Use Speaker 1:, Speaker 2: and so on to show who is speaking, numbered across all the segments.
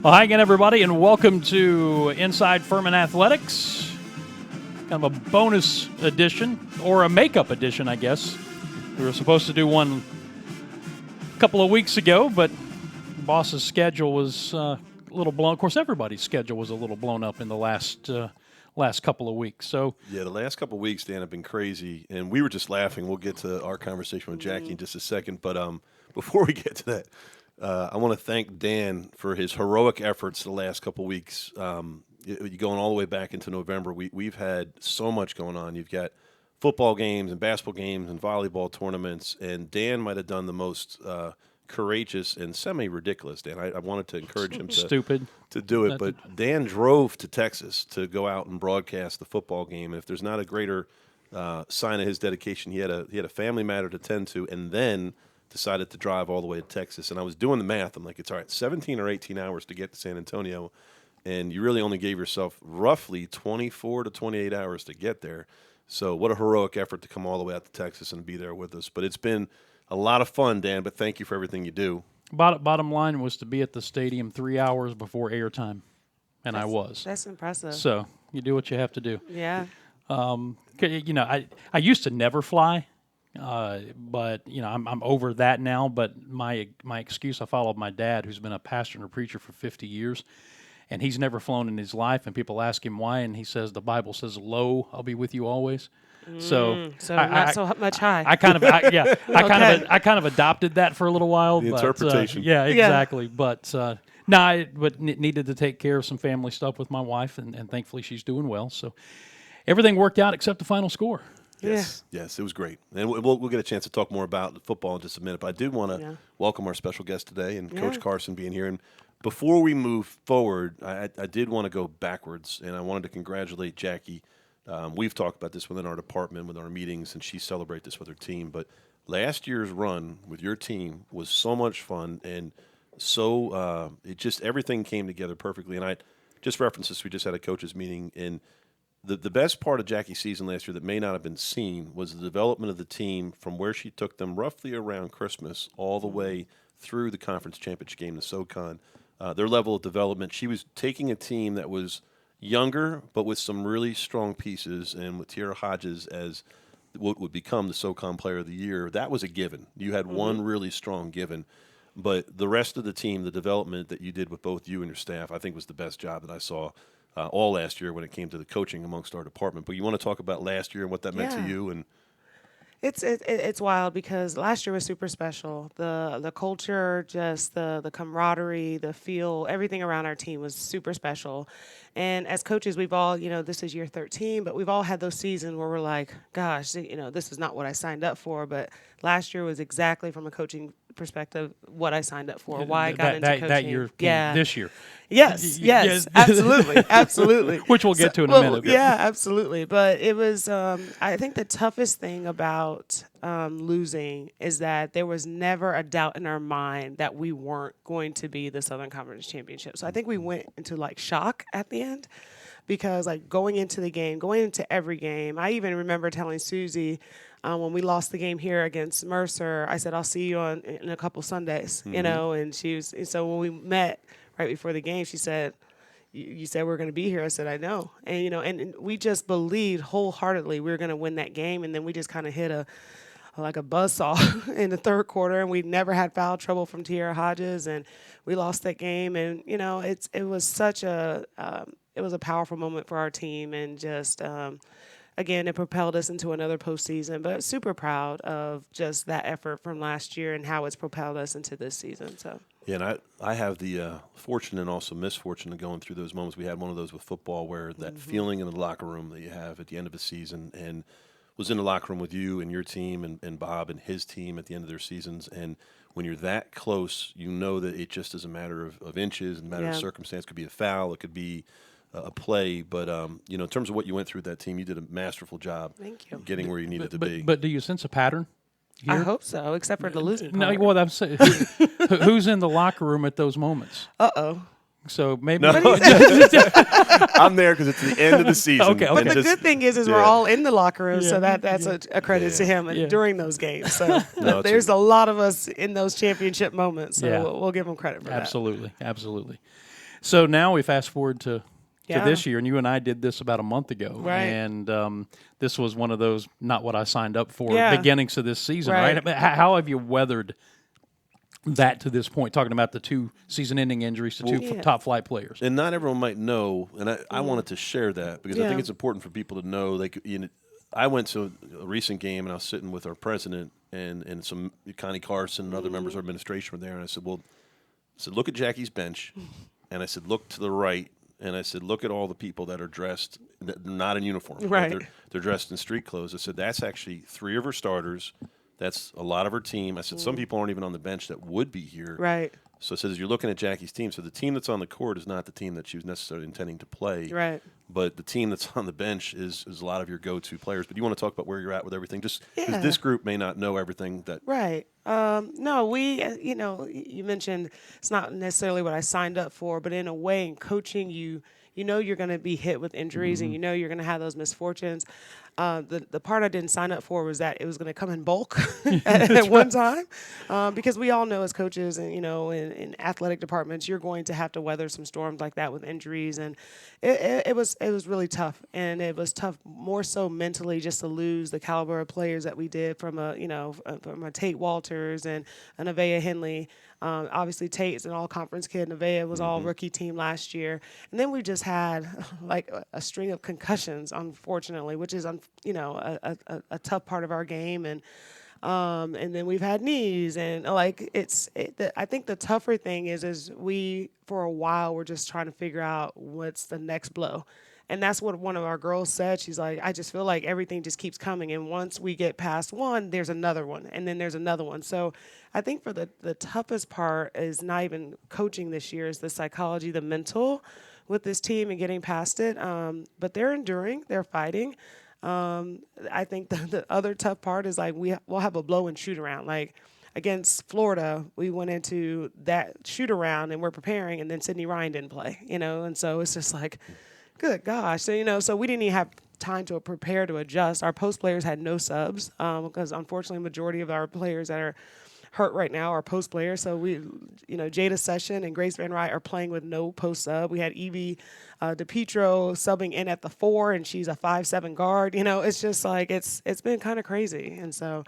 Speaker 1: Well, hi again, everybody, and welcome to Inside Furman Athletics. Kind of a bonus edition, or a makeup edition, I guess. We were supposed to do one a couple of weeks ago, but the boss's schedule was a little blown. Of course, everybody's schedule was a little blown up in the last couple of weeks. So
Speaker 2: yeah, the last couple of weeks, Dan, have been crazy, and we were just laughing. We'll get to our conversation with Jackie in just a second, but before we get to that, I want to thank Dan for his heroic efforts the last couple of weeks. Going all the way back into November, we've had so much going on. You've got football games and basketball games and volleyball tournaments, and Dan might have done the most courageous and semi-ridiculous, Dan. I wanted to encourage him to do it, but Dan drove to Texas to go out and broadcast the football game. And if there's not a greater sign of his dedication, he had a family matter to tend to, and then decided to drive all the way to Texas. And I was doing the math. I'm like, it's all right, 17 or 18 hours to get to San Antonio, and you really only gave yourself roughly 24 to 28 hours to get there. So what a heroic effort to come all the way out to Texas and be there with us. But it's been a lot of fun, Dan, but thank you for everything you do.
Speaker 1: Bottom line was to be at the stadium 3 hours before airtime, and I was.
Speaker 3: That's impressive.
Speaker 1: So you do what you have to do.
Speaker 3: Yeah.
Speaker 1: I used to never fly. But I'm over that now. But my excuse, I followed my dad, who's been a pastor and a preacher for 50 years, and he's never flown in his life. And people ask him why, and he says the Bible says, "Lo, I'll be with you always." So
Speaker 3: not so much high.
Speaker 1: I kind of adopted that for a little while.
Speaker 2: The interpretation.
Speaker 1: Yeah, exactly. Yeah. But needed to take care of some family stuff with my wife, and thankfully she's doing well. So everything worked out except the final score.
Speaker 2: Yes, it was great. And we'll get a chance to talk more about football in just a minute. But I did want to welcome our special guest today and Coach Carson being here. And before we move forward, I did want to go backwards, and I wanted to congratulate Jackie. We've talked about this within our department, with our meetings, and she celebrated this with her team. But last year's run with your team was so much fun, and so everything came together perfectly. And I just referenced this. We just had a coaches meeting, and the best part of Jackie's season last year that may not have been seen was the development of the team from where she took them roughly around Christmas all the way through the conference championship game, the SoCon. Their level of development, she was taking a team that was younger but with some really strong pieces, and with Tierra Hodges as what would become the SoCon Player of the Year, that was a given. You had one really strong given. But the rest of the team, the development that you did with both you and your staff, I think was the best job that I saw all last year when it came to the coaching amongst our department. But you want to talk about last year and what that meant to you? And
Speaker 3: It's wild because last year was super special. The culture, just the camaraderie, the feel, everything around our team was super special. And as coaches, we've all, this is year 13, but we've all had those seasons where we're like, gosh, this is not what I signed up for. But last year was exactly, from a coaching perspective, what I signed up for, why I got into coaching.
Speaker 1: That year, this year.
Speaker 3: Yes, absolutely.
Speaker 1: Which we'll get to in a minute.
Speaker 3: Yeah, absolutely. But it was, I think the toughest thing about losing is that there was never a doubt in our mind that we weren't going to be the Southern Conference Championship. So I think we went into shock at the end, because going into the game, going into every game, I even remember telling Susie, when we lost the game here against Mercer, I said, I'll see you in a couple Sundays, and so when we met right before the game, she said, you said we're going to be here. I said, I know. And, and we just believed wholeheartedly we were going to win that game. And then we just kind of hit a buzzsaw in the third quarter, and we never had foul trouble from Tierra Hodges, and we lost that game. And, it was such a powerful moment for our team, and just, again, it propelled us into another postseason, but super proud of just that effort from last year and how it's propelled us into this season. So.
Speaker 2: Yeah, and I have the fortune and also misfortune of going through those moments. We had one of those with football, where that feeling in the locker room that you have at the end of a season, and was in the locker room with you and your team and Bob and his team at the end of their seasons. And when you're that close, that it just is a matter of inches, and a matter of circumstance. It could be a foul, it could be a play, but in terms of what you went through with that team, you did a masterful job.
Speaker 3: Thank you.
Speaker 2: Getting where you needed to be.
Speaker 1: But do you sense a pattern here?
Speaker 3: I hope so, except for the losing part.
Speaker 1: No, well, I'm saying, who's in the locker room at those moments?
Speaker 3: Uh-oh.
Speaker 1: So maybe
Speaker 2: I'm there because it's the end of the season.
Speaker 1: Okay.
Speaker 3: But the good thing is we're all in the locker room, so that's a credit to him during those games. So there's a lot of us in those championship moments, so we'll give him credit for that.
Speaker 1: Absolutely. So now we fast forward to this year, and you and I did this about a month ago.
Speaker 3: Right.
Speaker 1: And this was one of those not what I signed up for beginnings of this season,
Speaker 3: Right.
Speaker 1: right? How have you weathered that to this point, talking about the 2 season-ending injuries to 2 top-flight players?
Speaker 2: And not everyone might know, and I wanted to share that because I think it's important for people to know. I went to a recent game, and I was sitting with our president and some Connie Carson and other members of our administration were there, and I said, look at Jackie's bench, and I said, look to the right, and I said, look at all the people that are dressed, not in uniform.
Speaker 3: Right.
Speaker 2: They're dressed in street clothes. I said, that's actually 3 of her starters. That's a lot of her team. I said, some people aren't even on the bench that would be here.
Speaker 3: Right.
Speaker 2: So I said, as you're looking at Jackie's team, so the team that's on the court is not the team that she was necessarily intending to play.
Speaker 3: Right.
Speaker 2: But the team that's on the bench is a lot of your go-to players. But you want to talk about where you're at with everything, just because this group may not know everything that.
Speaker 3: Right. No, you mentioned it's not necessarily what I signed up for, but in a way, in coaching, you know you're going to be hit with injuries, and you know you're going to have those misfortunes. The part I didn't sign up for was that it was going to come in bulk at one time, because we all know as coaches and in athletic departments, you're going to have to weather some storms like that with injuries, and it was really tough, and it was tough more so mentally just to lose the caliber of players that we did from a Tate Walters and an Nevaeh Henley. Obviously, Tate's an all-conference kid. Nevaeh was all rookie team last year. And then we just had like a string of concussions, unfortunately, which is, a tough part of our game. And then we've had knees. And, I think the tougher thing is we, for a while, we're just trying to figure out what's the next blow. And that's what one of our girls said. She's like, I just feel like everything just keeps coming. And once we get past one, there's another one. And then there's another one. So I think for the toughest part is not even coaching this year, is the psychology, the mental with this team and getting past it. But they're enduring. They're fighting. I think the other tough part is we'll have a blow and shoot around. Like against Florida, we went into that shoot around and we're preparing. And then Sydney Ryan didn't play, And so it's just like, good gosh. So, so we didn't even have time to prepare to adjust. Our post players had no subs because, unfortunately, majority of our players that are hurt right now are post players. So Jada Session and Grace Van Wright are playing with no post sub. We had Evie DePietro subbing in at the 4, and she's a 5'7" guard. It's just like it's been kind of crazy. And so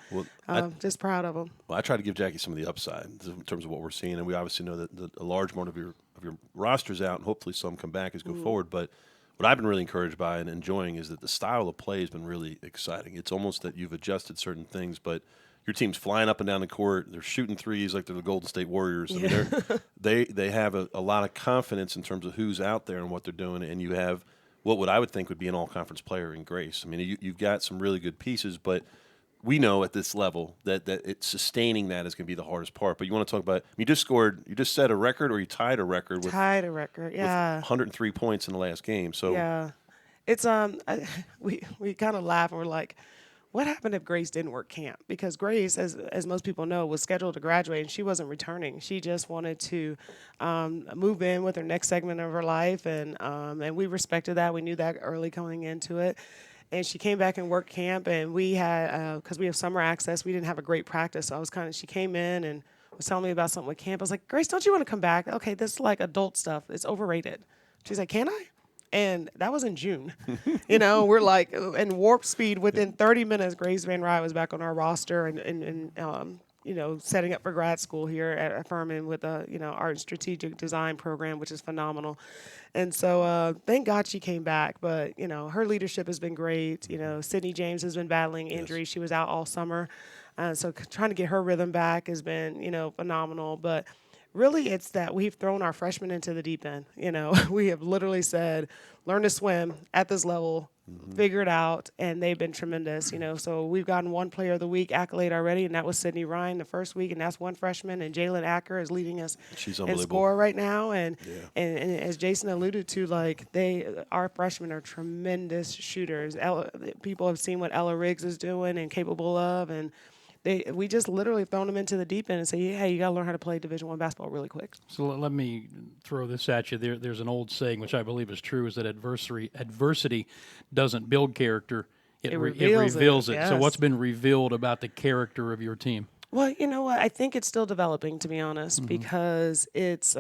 Speaker 3: just proud of them.
Speaker 2: Well, I try to give Jackie some of the upside in terms of what we're seeing. And we obviously know that a large amount of your roster's out, and hopefully some come back as go forward. But what I've been really encouraged by and enjoying is that the style of play has been really exciting. It's almost that you've adjusted certain things, but your team's flying up and down the court. They're shooting threes like they're the Golden State Warriors. I mean, they have a lot of confidence in terms of who's out there and what they're doing, and you have what I would think would be an all-conference player in Grace. I mean, you've got some really good pieces, but we know at this level that it's sustaining that is going to be the hardest part. But you want to talk about you just set a record, or you tied a record with 103 points in the last game. So
Speaker 3: yeah, it's we kind of laugh and we're like, what happened if Grace didn't work camp? Because Grace, as most people know, was scheduled to graduate and she wasn't returning. She just wanted to move in with her next segment of her life, and we respected that. We knew that early coming into it. And she came back and worked camp, and we had, because we have summer access, we didn't have a great practice. So she came in and was telling me about something with camp. I was like, Grace, don't you want to come back? Okay, this is like adult stuff. It's overrated. She's like, can I? And that was in June. We're like in warp speed. Within 30 minutes, Grace Van Rye was back on our roster and setting up for grad school here at Furman with our strategic design program, which is phenomenal. And so thank God she came back. But, her leadership has been great. Sydney James has been battling injury. Yes. She was out all summer. So trying to get her rhythm back has been, phenomenal. But really, it's that we've thrown our freshmen into the deep end. We have literally said, learn to swim at this level, figure it out, and they've been tremendous. So we've gotten one Player of the Week accolade already, and that was Sydney Ryan the first week, and that's one freshman. And Jalen Acker is leading us in score right now. And as Jason alluded to, our freshmen are tremendous shooters. People have seen what Ella Riggs is doing and capable of, and we just literally thrown them into the deep end and say, hey, you got to learn how to play Division I basketball really quick.
Speaker 1: So let me throw this at you. There's an old saying, which I believe is true, is that adversity doesn't build character, it reveals it.
Speaker 3: Yes.
Speaker 1: So what's been revealed about the character of your team?
Speaker 3: Well, you know what? I think it's still developing, to be honest, because it's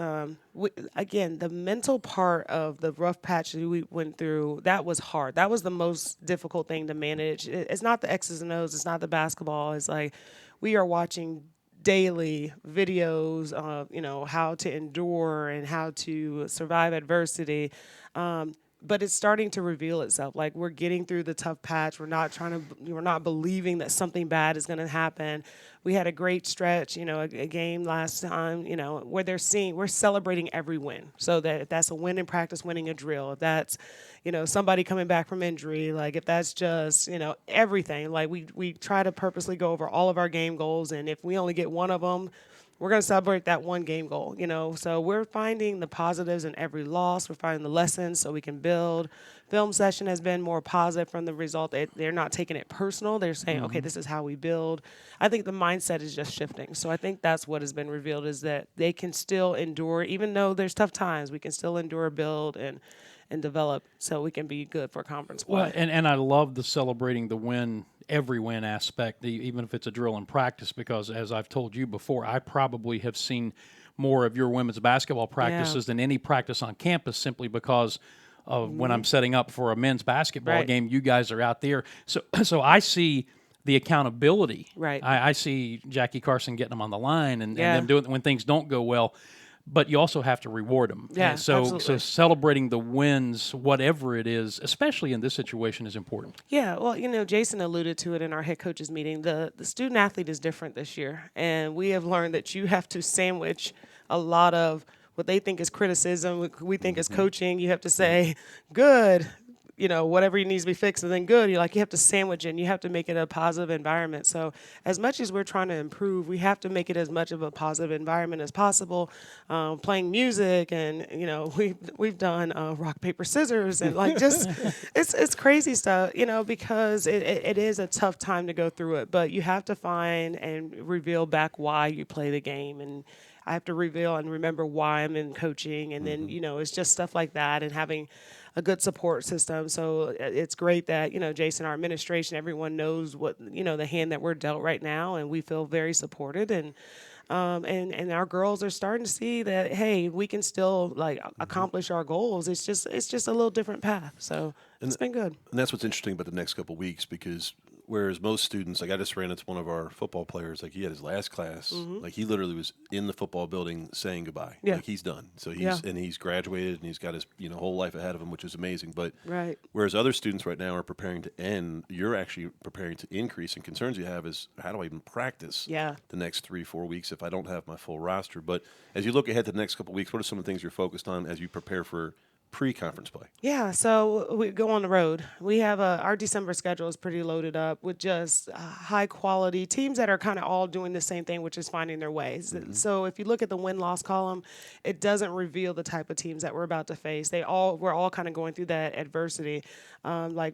Speaker 3: again, the mental part of the rough patch that we went through. That was hard. That was the most difficult thing to manage. It's not the X's and O's. It's not the basketball. It's like we are watching daily videos of how to endure and how to survive adversity. But it's starting to reveal itself. Like, we're getting through the tough patch. We're not believing that something bad is going to happen. We had a great stretch, a game last time, where we're celebrating every win. So that if that's a win in practice, winning a drill, if that's, somebody coming back from injury, like if that's just, everything, like we try to purposely go over all of our game goals. And if we only get one of them, we're going to celebrate that one game goal, So we're finding the positives in every loss. We're finding the lessons so we can build. Film session has been more positive from the result. They're not taking it personal. They're saying, okay, this is how we build. I think the mindset is just shifting. So I think that's what has been revealed, is that they can still endure. Even though there's tough times, we can still endure, build, and develop so we can be good for conference play.
Speaker 1: Well, and I love the celebrating the win, every win aspect, even if it's a drill in practice, because as I've told you before, I probably have seen more of your women's basketball practices than any practice on campus, simply because of when I'm setting up for a men's basketball game, you guys are out there. So I see the accountability.
Speaker 3: Right.
Speaker 1: I see Jackie Carson getting them on the line and them doing it when things don't go well. But you also have to reward them.
Speaker 3: Yeah,
Speaker 1: so celebrating the wins, whatever it is, especially in this situation, is important.
Speaker 3: Yeah, well, Jason alluded to it in our head coaches meeting. The student athlete is different this year, and we have learned that you have to sandwich a lot of what they think is criticism, we think is coaching. You have to say, good, whatever needs to be fixed, and then good. You have to sandwich it, and you have to make it a positive environment. So as much as we're trying to improve, we have to make it as much of a positive environment as possible. Playing music, and we've done rock paper scissors, and just it's crazy stuff. Because it is a tough time to go through it, but you have to find and reveal back why you play the game, and I have to reveal and remember why I'm in coaching, and then it's just stuff like that, and having a good support system. So it's great that, Jason, our administration, everyone knows what, the hand that we're dealt right now, and we feel very supported. And our girls are starting to see that, hey, we can still accomplish our goals. It's just a little different path. So it's been good.
Speaker 2: And that's what's interesting about the next couple of weeks, because whereas most students, I just ran into one of our football players, he had his last class, he literally was in the football building saying goodbye.
Speaker 3: Yeah.
Speaker 2: He's done. So he's graduated, and he's got his whole life ahead of him, which is amazing. But whereas other students right now are preparing to end, you're actually preparing to increase. And concerns you have is, how do I even practice the next 3-4 weeks if I don't have my full roster? But as you look ahead to the next couple of weeks, what are some of the things you're focused on as you prepare for pre-conference play?
Speaker 3: Yeah, so we go on the road. We have our December schedule is pretty loaded up with just high-quality teams that are kind of all doing the same thing, which is finding their ways. So if you look at the win-loss column, it doesn't reveal the type of teams that we're about to face. We're all kind of going through that adversity.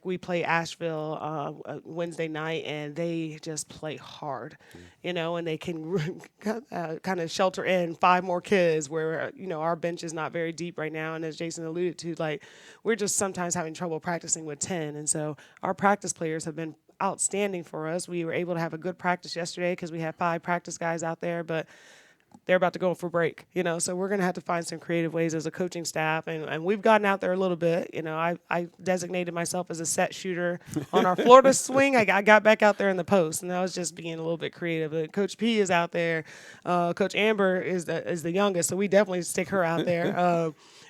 Speaker 3: We play Asheville Wednesday night, and they just play hard, and they can kind of shelter in 5 more kids where, our bench is not very deep right now. And as Jason alluded to, we're just sometimes having trouble practicing with 10. And so our practice players have been outstanding for us. We were able to have a good practice yesterday because we had 5 practice guys out there, but they're about to go for break, so we're going to have to find some creative ways as a coaching staff. And we've gotten out there a little bit. I designated myself as a set shooter on our Florida swing. I got back out there in the post, and I was just being a little bit creative. But Coach P is out there. Coach Amber is the youngest, so we definitely stick her out there.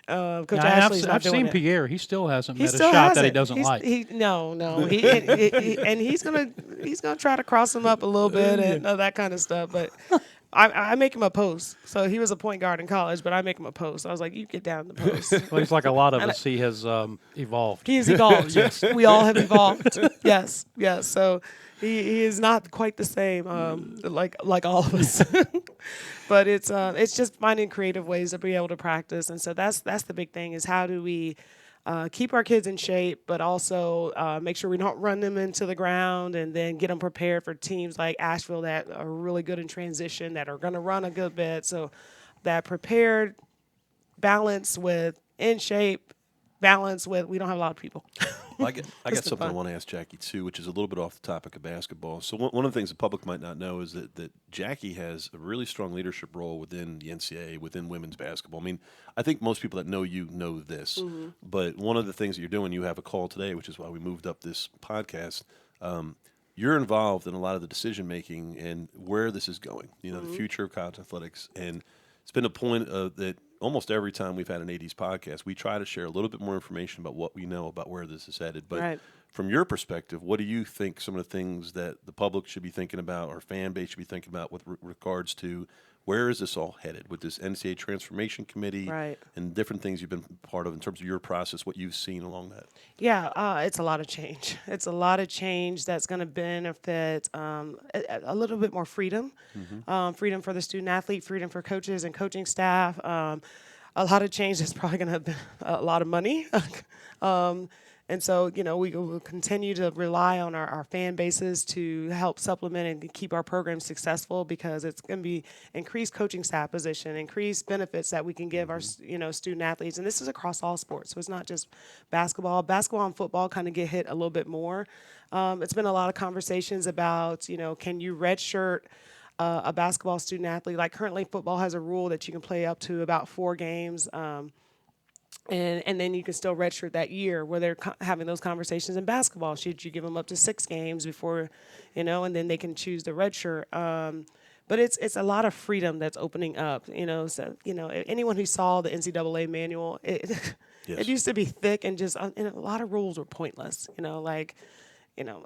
Speaker 3: Coach Ashley's not
Speaker 1: I've
Speaker 3: doing
Speaker 1: seen
Speaker 3: it.
Speaker 1: Pierre. He still hasn't met a shot that he doesn't like.
Speaker 3: No. And he's gonna try to cross him up a little bit and that kind of stuff. But I make him a post. So he was a point guard in college, but I make him a post. I was like, you get down in the post.
Speaker 1: Well, he's like a lot of us. He has evolved.
Speaker 3: He has evolved. Yes, we all have evolved. Yes. So he is not quite the same like all of us. But it's just finding creative ways to be able to practice, and so that's the big thing, is how do we keep our kids in shape, but also make sure we don't run them into the ground, and then get them prepared for teams like Asheville that are really good in transition, that are going to run a good bit. So that prepared balance with in shape, balance with we don't have a lot of people.
Speaker 2: Well, I got something I
Speaker 3: fun.
Speaker 2: want to ask Jackie too, which is a little bit off the topic of basketball. So one of the things the public might not know is that Jackie has a really strong leadership role within the NCAA, within women's basketball. I mean, I think most people that know you know this, but one of the things that you're doing, you have a call today, which is why we moved up this podcast. You're involved in a lot of the decision making and where this is going. You know, the future of college athletics, and it's been a point that almost every time we've had an 80s podcast, we try to share a little bit more information about what we know about where this is headed. But from your perspective, what do you think some of the things that the public should be thinking about, or fan base should be thinking about with regards to where is this all headed with this NCAA Transformation Committee and different things you've been part of in terms of your process, what you've seen along that?
Speaker 3: Yeah, it's a lot of change. It's a lot of change that's going to benefit a little bit more freedom, freedom for the student athlete, freedom for coaches and coaching staff. A lot of change that's probably going to be a lot of money. And so, you know, we will continue to rely on our fan bases to help supplement and keep our programs successful, because it's going to be increased coaching staff position, increased benefits that we can give our, you know, student athletes. And this is across all sports. So it's not just basketball. Basketball and football kind of get hit a little bit more. It's been a lot of conversations about, you know, can you redshirt a basketball student athlete? Like currently football has a rule that you can play up to about 4 games. And then you can still redshirt that year, where they're having those conversations in basketball. Should you give them up to 6 games before, you know, and then they can choose the redshirt. But it's a lot of freedom that's opening up, you know. So, you know, anyone who saw the NCAA manual, it used to be thick and just, and a lot of rules were pointless, you know, like, you know,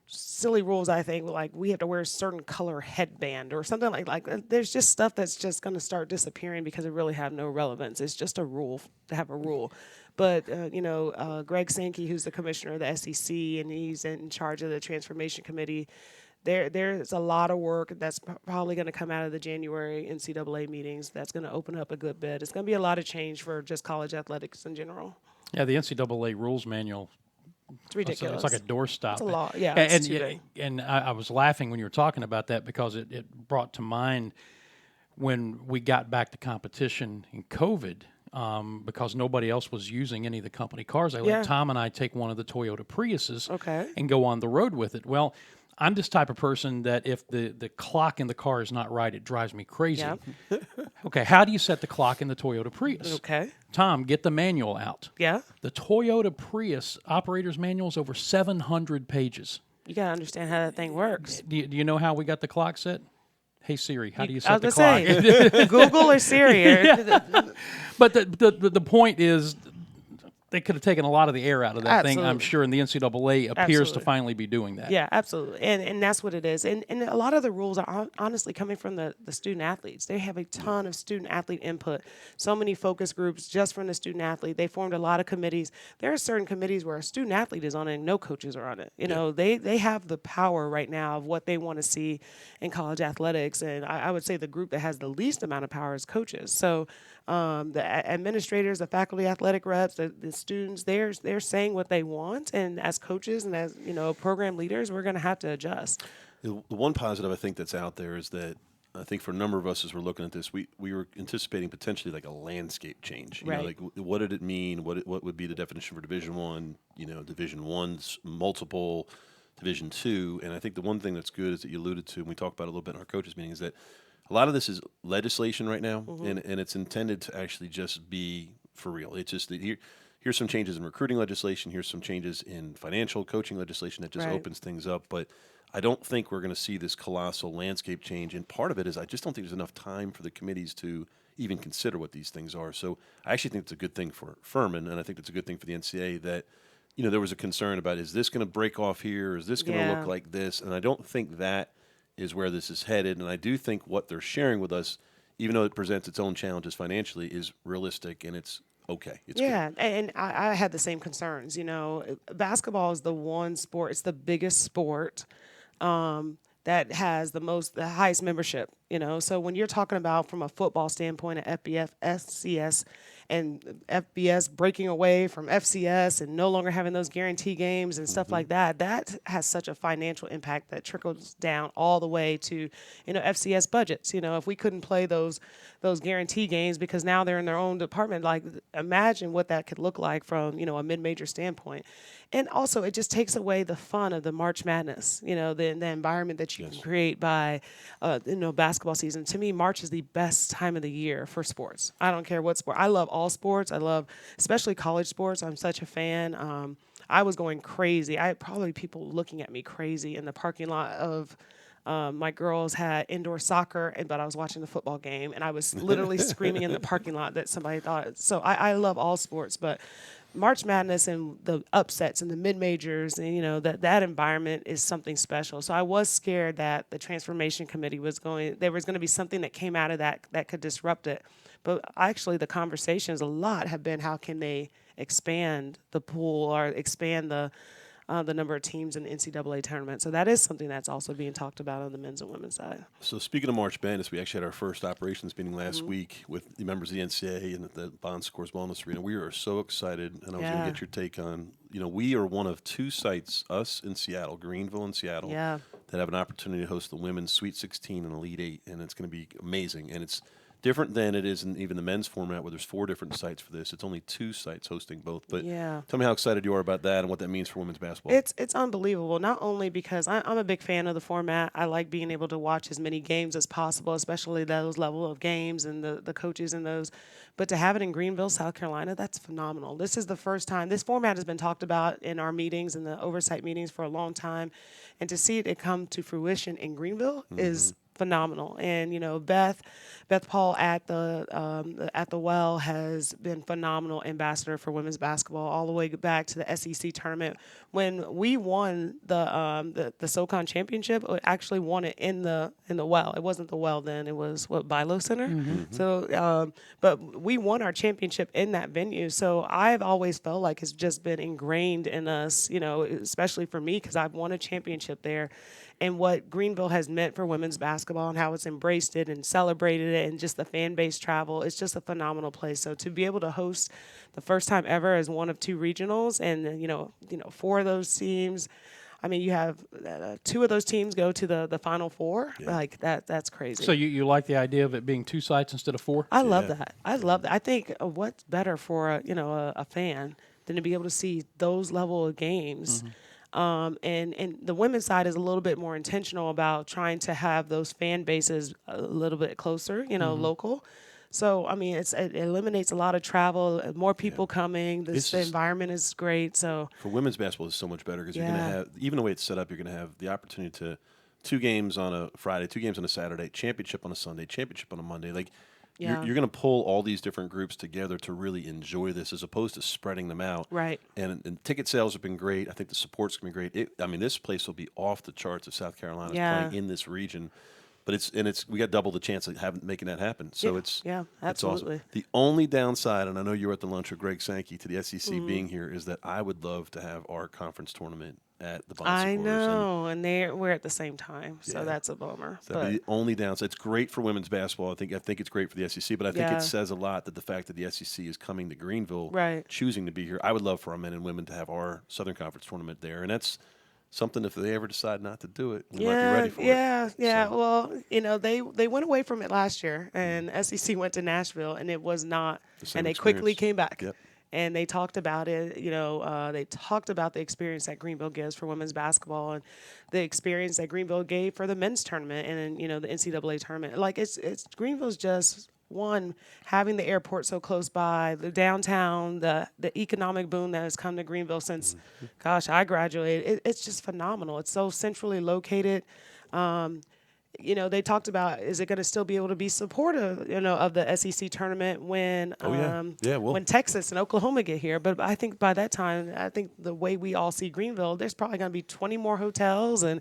Speaker 3: silly rules. I think like we have to wear a certain color headband or something like there's just stuff that's just going to start disappearing because it really have no relevance. It's just a rule to have a rule. But you know, Greg Sankey, who's the commissioner of the SEC, and he's in charge of the transformation committee, there's a lot of work that's probably going to come out of the January NCAA meetings that's going to open up a good bit. It's going to be a lot of change for just college athletics in general.
Speaker 1: Yeah, the NCAA rules manual,
Speaker 3: it's ridiculous.
Speaker 1: It's like a doorstop.
Speaker 3: It's a lot. Yeah,
Speaker 1: and I was laughing when you were talking about that, because it brought to mind when we got back to competition in COVID, because nobody else was using any of the company cars. I let Tom and I take one of the Toyota Priuses and go on the road with it. Well, I'm this type of person that if the clock in the car is not right, it drives me crazy. Yeah. Okay, how do you set the clock in the Toyota Prius?
Speaker 3: Okay.
Speaker 1: Tom, get the manual out.
Speaker 3: Yeah.
Speaker 1: The Toyota Prius operator's manual is over 700 pages.
Speaker 3: You got to understand how that thing works.
Speaker 1: Do you know how we got the clock set? Hey, Siri, how do you set the clock?
Speaker 3: Google or Siri.
Speaker 1: But the point is, they could have taken a lot of the air out of that thing, I'm sure, and the NCAA appears to finally be doing that.
Speaker 3: Yeah, absolutely. And that's what it is. And a lot of the rules are honestly coming from the student athletes. They have a ton of student athlete input. So many focus groups just from the student athlete. They formed a lot of committees. There are certain committees where a student athlete is on it and no coaches are on it. You know, they have the power right now of what they want to see in college athletics. And I would say the group that has the least amount of power is coaches. So the administrators, the faculty athletic reps, the students, they're saying what they want, and as coaches and as, you know, program leaders, we're going to have to adjust.
Speaker 2: The one positive I think that's out there is that I think for a number of us as we're looking at this, we were anticipating potentially like a landscape change. You know, like what did it mean? What would be the definition for Division I? You know, Division I's multiple, Division II, and I think the one thing that's good is that you alluded to, and we talked about it a little bit in our coaches meeting, is that a lot of this is legislation right now, and it's intended to actually just be for real. It's just that here's some changes in recruiting legislation, here's some changes in financial coaching legislation that just opens things up. But I don't think we're going to see this colossal landscape change, and part of it is I just don't think there's enough time for the committees to even consider what these things are. So I actually think it's a good thing for Furman, and I think it's a good thing for the NCAA that, you know, there was a concern about, is this going to break off here? Is this going to look like this? And I don't think that is where this is headed. And I do think what they're sharing with us, even though it presents its own challenges financially, is realistic, and it's okay. It's good.
Speaker 3: And I had the same concerns. You know, basketball is the one sport, it's the biggest sport that has the highest membership, you know. So when you're talking about from a football standpoint, at FBS, FCS, and FBS breaking away from FCS and no longer having those guarantee games and stuff like that, that has such a financial impact that trickles down all the way to, FCS budgets. If we couldn't play those guarantee games because now they're in their own department, like imagine what that could look like from, a mid-major standpoint. And also, it just takes away the fun of the March Madness, the environment that you can create by, basketball season. To me, March is the best time of the year for sports. I don't care what sport. I love all sports. I love, especially college sports. I'm such a fan. I was going crazy. I had probably people looking at me crazy in the parking lot of my girls had indoor soccer, but I was watching the football game, and I was literally screaming in the parking lot that somebody thought. So I love all sports, but March Madness and the upsets and the mid-majors and, that environment is something special. So I was scared that the transformation committee there was going to be something that came out of that could disrupt it. But actually the conversations a lot have been how can they expand the pool or expand the number of teams in the NCAA tournament. So that is something that's also being talked about on the men's and women's side.
Speaker 2: So speaking of March Madness, we actually had our first operations meeting last week with the members of the NCAA and the Bon Scores Wellness Arena. We are so excited, and I was going to get your take on, we are one of two sites, us in Seattle, Greenville and Seattle, that have an opportunity to host the women's Sweet 16 and Elite 8, and it's going to be amazing. And it's different than it is in even the men's format where there's 4 different sites for this. It's only 2 sites hosting both. But tell me how excited you are about that and what that means for women's basketball.
Speaker 3: It's unbelievable, not only because I'm a big fan of the format. I like being able to watch as many games as possible, especially those level of games and the coaches in those. But to have it in Greenville, South Carolina, that's phenomenal. This is the first time. This format has been talked about in our meetings and the oversight meetings for a long time. And to see it come to fruition in Greenville is phenomenal. And Beth Paul at the Well has been phenomenal ambassador for women's basketball all the way back to the SEC tournament. When we won the SoCon championship, we actually won it in the Well. It wasn't the Well then; it was Bilo Center. So, but we won our championship in that venue. So I've always felt like it's just been ingrained in us, especially for me because I've won a championship there. And what Greenville has meant for women's basketball and how it's embraced it and celebrated it and just the fan base travel, it's just a phenomenal place. So to be able to host the first time ever as one of 2 regionals and, 4 of those teams, I mean, you have 2 of those teams go to the Final Four. Like that's crazy.
Speaker 1: So you like the idea of it being 2 sites instead of 4?
Speaker 3: I love that. I love that. I think what's better for a fan than to be able to see those level of games. And the women's side is a little bit more intentional about trying to have those fan bases a little bit closer, local. So, I mean, it eliminates a lot of travel, more people coming. The environment is great. So
Speaker 2: for women's basketball, it's so much better because you're going to have, even the way it's set up, you're going to have the opportunity to 2 games on a Friday, 2 games on a Saturday, championship on a Sunday, championship on a Monday. Like, you're going to pull all these different groups together to really enjoy this as opposed to spreading them out.
Speaker 3: Right.
Speaker 2: And ticket sales have been great. I think the support's going to be great. This place will be off the charts if South Carolina's playing in this region. But we got double the chance of making that happen. So it's
Speaker 3: absolutely.
Speaker 2: Awesome. The only downside, and I know you were at the lunch with Greg Sankey to the SEC being here, is that I would love to have our conference tournament at the Bon Scores.
Speaker 3: I know, and we're at the same time, so that's a bummer.
Speaker 2: So that'd be the only downside. It's great for women's basketball. I think it's great for the SEC, but I think it says a lot that the fact that the SEC is coming to Greenville, choosing to be here. I would love for our men and women to have our Southern Conference tournament there, and that's something if they ever decide not to do it, we might be ready for it.
Speaker 3: Yeah. So. Well, they went away from it last year, and SEC went to Nashville, and it was not, and they quickly came back.
Speaker 2: Yep.
Speaker 3: And they talked about it, they talked about the experience that Greenville gives for women's basketball and the experience that Greenville gave for the men's tournament and the NCAA tournament. Like it's Greenville's just having the airport so close by, the downtown, the economic boom that has come to Greenville since, I graduated. It's just phenomenal. It's so centrally located. They talked about, is it going to still be able to be supportive, of the SEC tournament when when Texas and Oklahoma get here? But I think by that time, the way we all see Greenville, there's probably going to be 20 more hotels and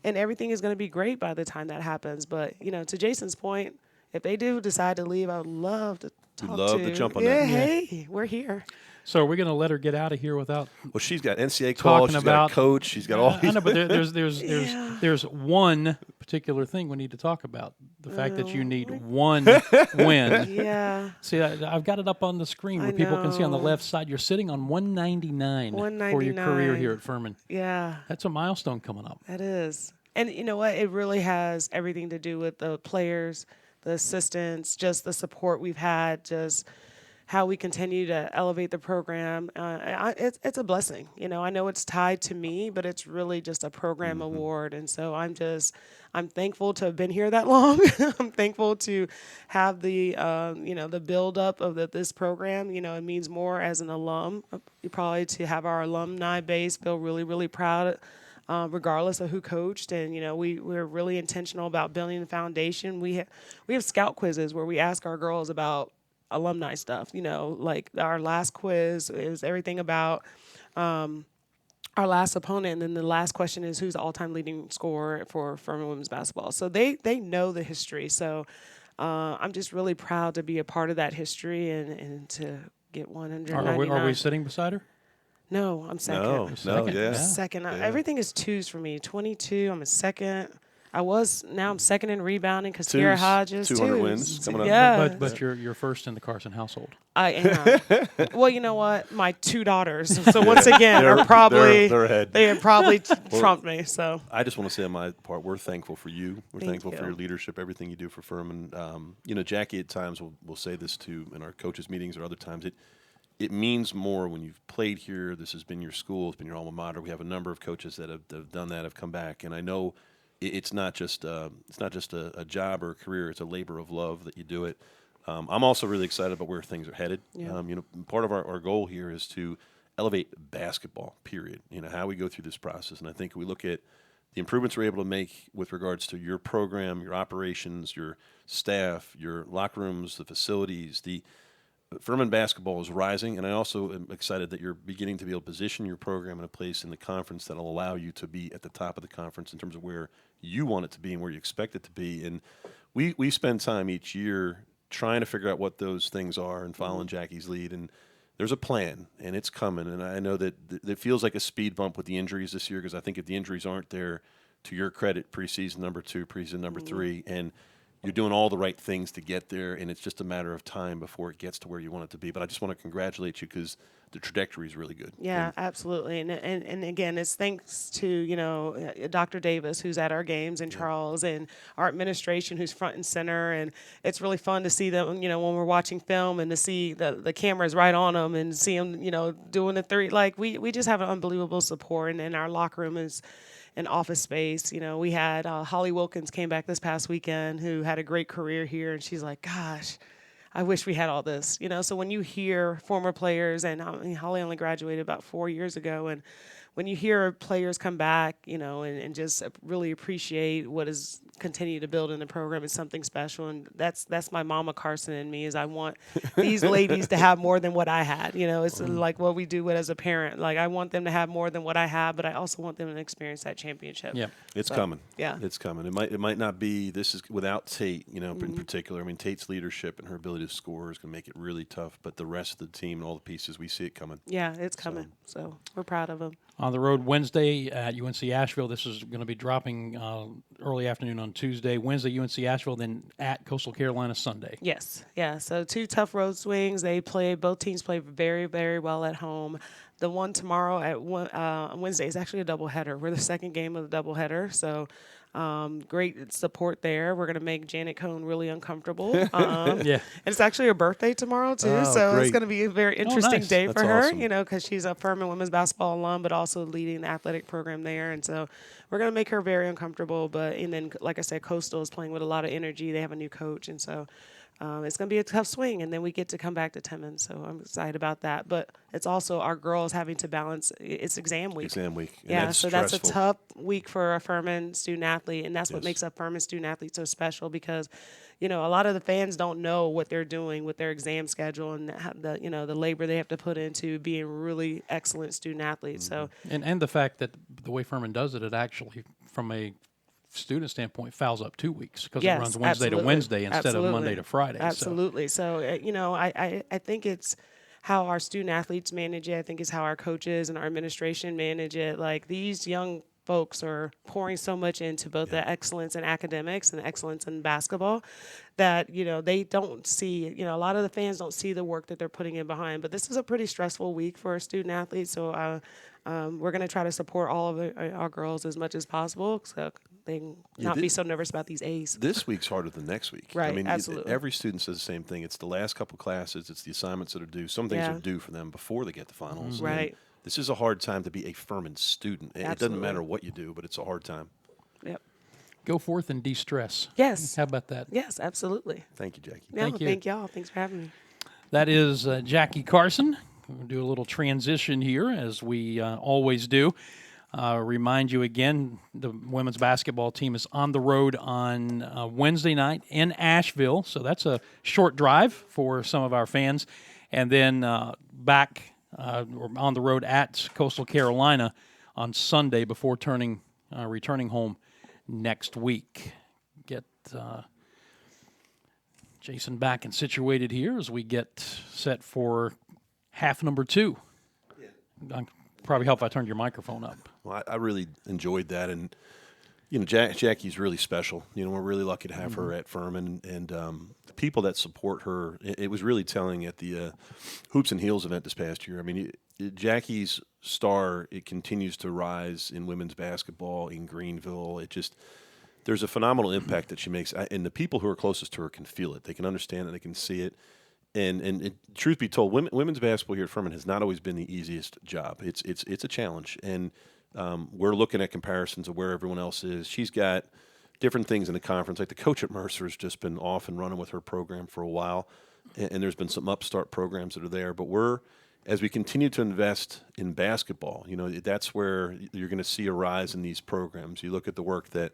Speaker 3: everything is going to be great by the time that happens. But, to Jason's point, if they do decide to leave, I would love to talk
Speaker 2: love to jump on
Speaker 3: yeah,
Speaker 2: that.
Speaker 3: Hey, we're here.
Speaker 1: So are we going to let her get out of here without?
Speaker 2: Well, she's got NCAA calls. She's got a coach. She's got all
Speaker 1: I
Speaker 2: these.
Speaker 1: know, but there's one particular thing we need to talk about. The fact that you need one win.
Speaker 3: Yeah.
Speaker 1: See, I've got it up on the screen where people can see on the left side. You're sitting on 199 for your career here at Furman.
Speaker 3: Yeah.
Speaker 1: That's a milestone coming up.
Speaker 3: That is. And you know what? It really has everything to do with the players, the assistants, just the support we've had, just how we continue to elevate the program. It's a blessing. You know, I know it's tied to me, but it's really just a program award. And so I'm thankful to have been here that long. I'm thankful to have the, the buildup of this program. You know, it means more as an alum, probably to have our alumni base feel really, really proud, regardless of who coached. And, you know, we're really intentional about building the foundation. We have scout quizzes where we ask our girls about alumni stuff. You know, like our last quiz is everything about our last opponent, and then the last question is who's the all-time leading scorer for Furman women's basketball. So they know the history. So I'm just really proud to be a part of that history and to get 199.
Speaker 1: Are we sitting beside her?
Speaker 3: No, I'm second.
Speaker 2: No, yeah.
Speaker 3: Second.
Speaker 2: Yeah.
Speaker 3: Everything is twos for me. 22. I'm a second. Now I'm second in rebounding because Tierra Hodges.
Speaker 2: 200 wins coming up.
Speaker 3: Yeah.
Speaker 1: But you're first in the Carson household.
Speaker 3: I am. Well, you know what? My two daughters. So once again, are probably
Speaker 2: they're ahead.
Speaker 3: they have probably trumped me. So
Speaker 2: I just want to say on my part, we're thankful for you. We're
Speaker 3: Thank
Speaker 2: thankful
Speaker 3: you.
Speaker 2: for your leadership, everything you do for Furman. You know, Jackie at times will say this too in our coaches meetings or other times. It means more when you've played here. This has been your school. It's been your alma mater. We have a number of coaches that have done that, have come back, and I know it's not just a job or a career. It's a labor of love that you do it. I'm also really excited about where things are headed.
Speaker 3: Yeah.
Speaker 2: You know, part of our goal here is to elevate basketball, period. You know, how we go through this process. And I think we look at the improvements we're able to make with regards to your program, your operations, your staff, your locker rooms, the facilities, the Furman basketball is rising, and I also am excited that you're beginning to be able to position your program in a place in the conference that will allow you to be at the top of the conference in terms of where you want it to be and where you expect it to be. And we spend time each year trying to figure out what those things are and following Jackie's lead. And there's a plan, and it's coming. And I know that it feels like a speed bump with the injuries this year, because I think if the injuries aren't there, to your credit, preseason number 2, preseason number 3, and you're doing all the right things to get there, and it's just a matter of time before it gets to where you want it to be. But I just want to congratulate you because the trajectory is really good.
Speaker 3: Yeah, absolutely. And again, it's thanks to, you know, Dr. Davis, who's at our games, and Charles, and our administration, who's front and center. And it's really fun to see them, you know, when we're watching film and to see the cameras right on them and see them, you know, doing the three. Like, we just have an unbelievable support, and our locker room is an office space. You know, we had Holly Wilkins came back this past weekend, who had a great career here, and she's like, gosh, I wish we had all this, you know. So when you hear former players, and I mean, Holly only graduated about 4 years ago, and when you hear players come back, you know, and just really appreciate what is continue to build in the program, is something special. And that's my mama Carson in me, is I want these ladies to have more than what I had. You know, it's like what we do as a parent. Like, I want them to have more than what I have, but I also want them to experience that championship.
Speaker 1: Yeah,
Speaker 2: it's coming.
Speaker 3: Yeah,
Speaker 2: it's coming. It might not be. This is without Tate, you know, in particular. I mean, Tate's leadership and her ability to score is going to make it really tough. But the rest of the team and all the pieces, we see it coming.
Speaker 3: Yeah, it's coming. So we're proud of them.
Speaker 1: On the road Wednesday at UNC Asheville. This is going to be dropping early afternoon on Tuesday. Wednesday, UNC Asheville, then at Coastal Carolina Sunday.
Speaker 3: Yes, yeah. So 2 tough road swings. Both teams play very, very well at home. The one tomorrow at Wednesday is actually a doubleheader. We're the second game of the doubleheader, so great support there. We're going to make Janet Cohn really uncomfortable.
Speaker 1: Yeah.
Speaker 3: And it's actually her birthday tomorrow, too.
Speaker 2: Oh,
Speaker 3: so
Speaker 2: great.
Speaker 3: it's going to be a very interesting
Speaker 1: nice.
Speaker 3: day
Speaker 2: That's
Speaker 3: for her,
Speaker 2: awesome.
Speaker 3: you know, because she's a Furman women's basketball alum, but also leading the athletic program there. And so we're going to make her very uncomfortable. And then, like I said, Coastal is playing with a lot of energy. They have a new coach. And so it's going to be a tough swing, and then we get to come back to Timmins, so I'm excited about that. But it's also our girls having to balance. It's exam week.
Speaker 2: Exam week. And
Speaker 3: Yeah,
Speaker 2: that's
Speaker 3: so that's a
Speaker 2: stressful.
Speaker 3: tough week for a Furman student athlete, and that's what
Speaker 2: Yes.
Speaker 3: makes a Furman student athlete so special, because, you know, a lot of the fans don't know what they're doing with their exam schedule and the labor they have to put into being really excellent student athletes. So
Speaker 1: And the fact that the way Furman does it, it actually, from a student standpoint, fouls up 2 weeks because
Speaker 3: Yes,
Speaker 1: it runs Wednesday
Speaker 3: absolutely.
Speaker 1: to Wednesday instead
Speaker 3: Absolutely.
Speaker 1: of Monday to Friday.
Speaker 3: Absolutely. So, I think it's how our student athletes manage it. I think it's how our coaches and our administration manage it. Like, these young folks are pouring so much into both the excellence in academics and excellence in basketball that, they don't see, a lot of the fans don't see the work that they're putting in behind. But this is a pretty stressful week for our student athletes. So we're going to try to support all of our girls as much as possible so they can not be so nervous about these A's.
Speaker 2: This week's harder than next week.
Speaker 3: Right,
Speaker 2: I mean,
Speaker 3: absolutely.
Speaker 2: every student says the same thing. It's the last couple classes. It's the assignments that are due. Some things are due for them before they get to finals.
Speaker 3: Right.
Speaker 2: And this is a hard time to be a Furman student. It doesn't matter what you do, but it's a hard time.
Speaker 3: Yep.
Speaker 1: Go forth and de-stress.
Speaker 3: Yes.
Speaker 1: How about that?
Speaker 3: Yes, absolutely.
Speaker 2: Thank you, Jackie.
Speaker 3: No,
Speaker 1: Thank you.
Speaker 3: Thank y'all. Thanks for having me.
Speaker 1: That is Jackie Carson. We'll do a little transition here, as we always do. Remind you again, the women's basketball team is on the road on Wednesday night in Asheville, so that's a short drive for some of our fans. And then back on the road at Coastal Carolina on Sunday before returning home next week. Get Jason back and situated here as we get set for half number 2. I'd probably help if I turned your microphone up.
Speaker 2: Well, I really enjoyed that, and Jackie's really special. We're really lucky to have her at Furman, and the people that support her. It was really telling at the Hoops and Heels event this past year. I mean, Jackie's star, it continues to rise in women's basketball in Greenville. There's a phenomenal impact that she makes, and the people who are closest to her can feel it. They can understand it. They can see it. And truth be told, women's basketball here at Furman has not always been the easiest job. It's a challenge, and we're looking at comparisons of where everyone else is. She's got different things in the conference. Like the coach at Mercer has just been off and running with her program for a while, and there's been some upstart programs that are there. But as we continue to invest in basketball, that's where you're going to see a rise in these programs. You look at the work that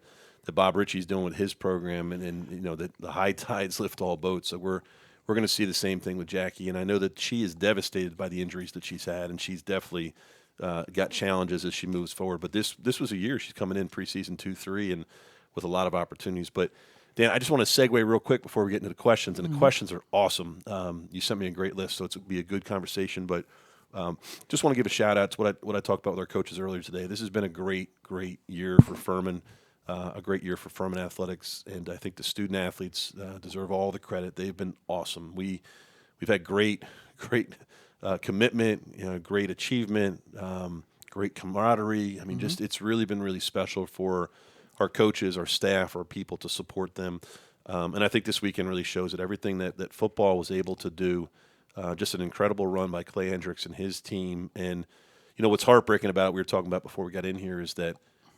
Speaker 2: Bob Ritchie's doing with his program, and the high tides lift all boats. So we're going to see the same thing with Jackie, and I know that she is devastated by the injuries that she's had, and she's definitely got challenges as she moves forward. But this was a year she's coming in preseason 2-3 and with a lot of opportunities. But Dan, I just want to segue real quick before we get into the questions, and the questions are awesome. You sent me a great list, so it'll be a good conversation. But just want to give a shout out to what I talked about with our coaches earlier today. This has been a great year for Furman. A great year for Furman athletics, and I think the student athletes deserve all the credit. They've been awesome. We've had great commitment, great achievement, great camaraderie. I mean, just it's really been really special for our coaches, our staff, our people to support them. And I think this weekend really shows that everything that football was able to do, just an incredible run by Clay Hendricks and his team. And what's heartbreaking about it, we were talking about before we got in here, is that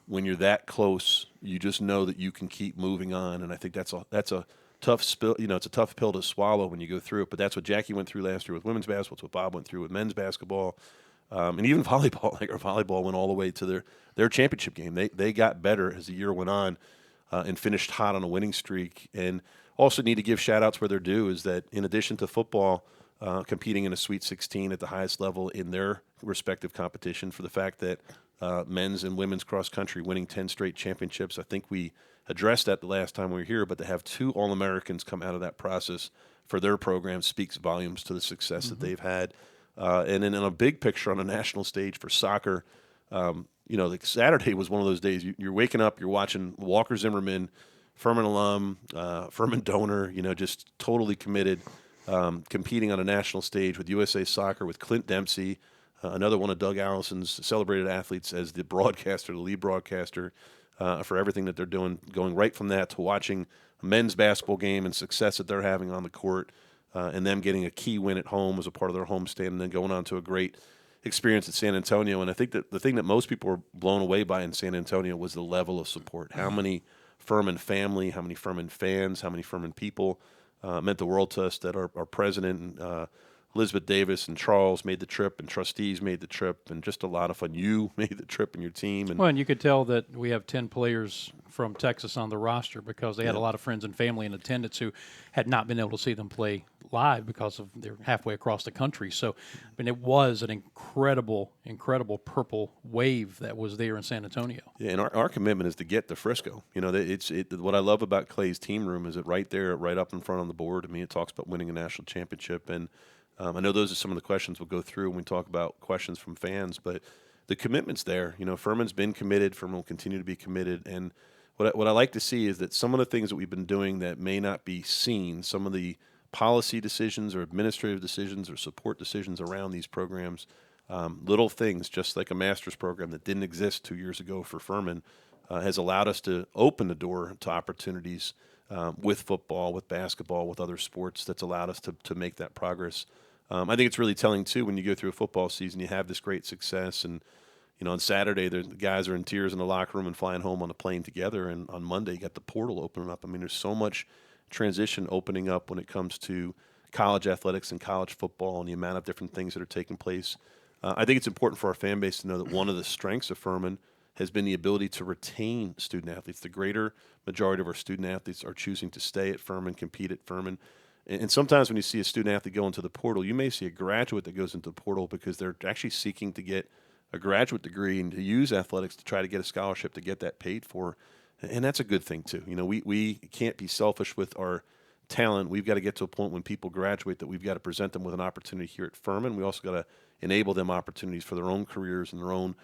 Speaker 2: when you're that close, you just know that you can keep moving on, and I think that's a tough spill. It's a tough pill to swallow when you go through it. But that's what Jackie went through last year with women's basketball. It's what Bob went through with men's basketball, and even volleyball. Like our volleyball went all the way to their championship game. They got better as the year went on, and finished hot on a winning streak. And also need to give shout outs where they're due is that in addition to football, competing in a Sweet 16 at the highest level in their respective competition, for the fact that men's and women's cross country winning 10 straight championships. I think we addressed that the last time we were here, but to have 2 All-Americans come out of that process for their program speaks volumes to the success that they've had. And then in a big picture on a national stage for soccer, like Saturday was one of those days you're waking up, you're watching Walker Zimmerman, Furman alum, Furman donor, just totally committed, competing on a national stage with USA Soccer, with Clint Dempsey, another one of Doug Allison's celebrated athletes as the broadcaster, the lead broadcaster, for everything that they're doing, going right from that to watching a men's basketball game and success that they're having on the court, and them getting a key win at home as a part of their homestand, and then going on to a great experience at San Antonio. And I think that the thing that most people were blown away by in San Antonio was the level of support. How many Furman family, how many Furman fans, how many Furman people meant the world to us, that our president Elizabeth Davis and Charles made the trip, and trustees made the trip, and just a lot of fun. You made the trip and your team. And
Speaker 1: well, and you could tell that we have 10 players from Texas on the roster because they had a lot of friends and family in attendance who had not been able to see them play live because of they're halfway across the country. So, I mean, it was an incredible purple wave that was there in San Antonio.
Speaker 2: Yeah, and our commitment is to get to Frisco. You know, what I love about Clay's team room is it right there, right up in front on the board. I mean, it talks about winning a national championship, and I know those are some of the questions we'll go through when we talk about questions from fans, but the commitment's there. You know, Furman's been committed. Furman will continue to be committed. And what I like to see is that some of the things that we've been doing that may not be seen, some of the policy decisions or administrative decisions or support decisions around these programs, little things, just like a master's program that didn't exist 2 years ago for Furman, has allowed us to open the door to opportunities with football, with basketball, with other sports that's allowed us to make that progress. I think it's really telling, too, when you go through a football season, you have this great success. And, you know, on Saturday, the guys are in tears in the locker room and flying home on a plane together. And on Monday, you got the portal opening up. I mean, there's so much transition opening up when it comes to college athletics and college football and the amount of different things that are taking place. I think it's important for our fan base to know that one of the strengths of Furman has been the ability to retain student athletes. The greater majority of our student athletes are choosing to stay at Furman, compete at Furman. And sometimes when you see a student athlete go into the portal, you may see a graduate that goes into the portal because they're actually seeking to get a graduate degree and to use athletics to try to get a scholarship to get that paid for. And that's a good thing, too. You know, we can't be selfish with our talent. We've got to get to a point when people graduate that we've got to present them with an opportunity here at Furman. We also got to enable them opportunities for their own careers and their own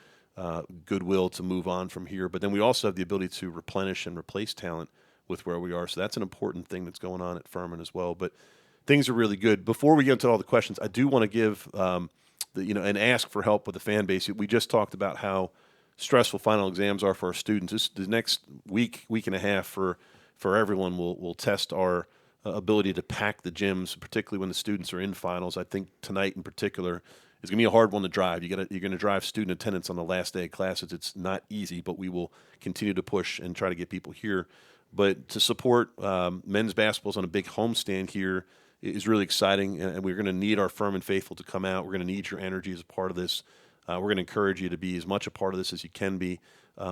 Speaker 2: goodwill to move on from here. But then we also have the ability to replenish and replace talent with where we are. So that's an important thing that's going on at Furman as well. But things are really good. Before we get into all the questions, I do want to give, and ask for help with the fan base. We just talked about how stressful final exams are for our students. The next week and a half for everyone will test our ability to pack the gyms, particularly when the students are in finals. I think tonight in particular is going to be a hard one to drive. You're going to drive student attendance on the last day of classes. It's not easy, but we will continue to push and try to get people here. But to support men's basketball on a big homestand here is really exciting, and we're going to need our Furman faithful to come out. We're going to need your energy as a part of this. We're going to encourage you to be as much a part of this as you can be.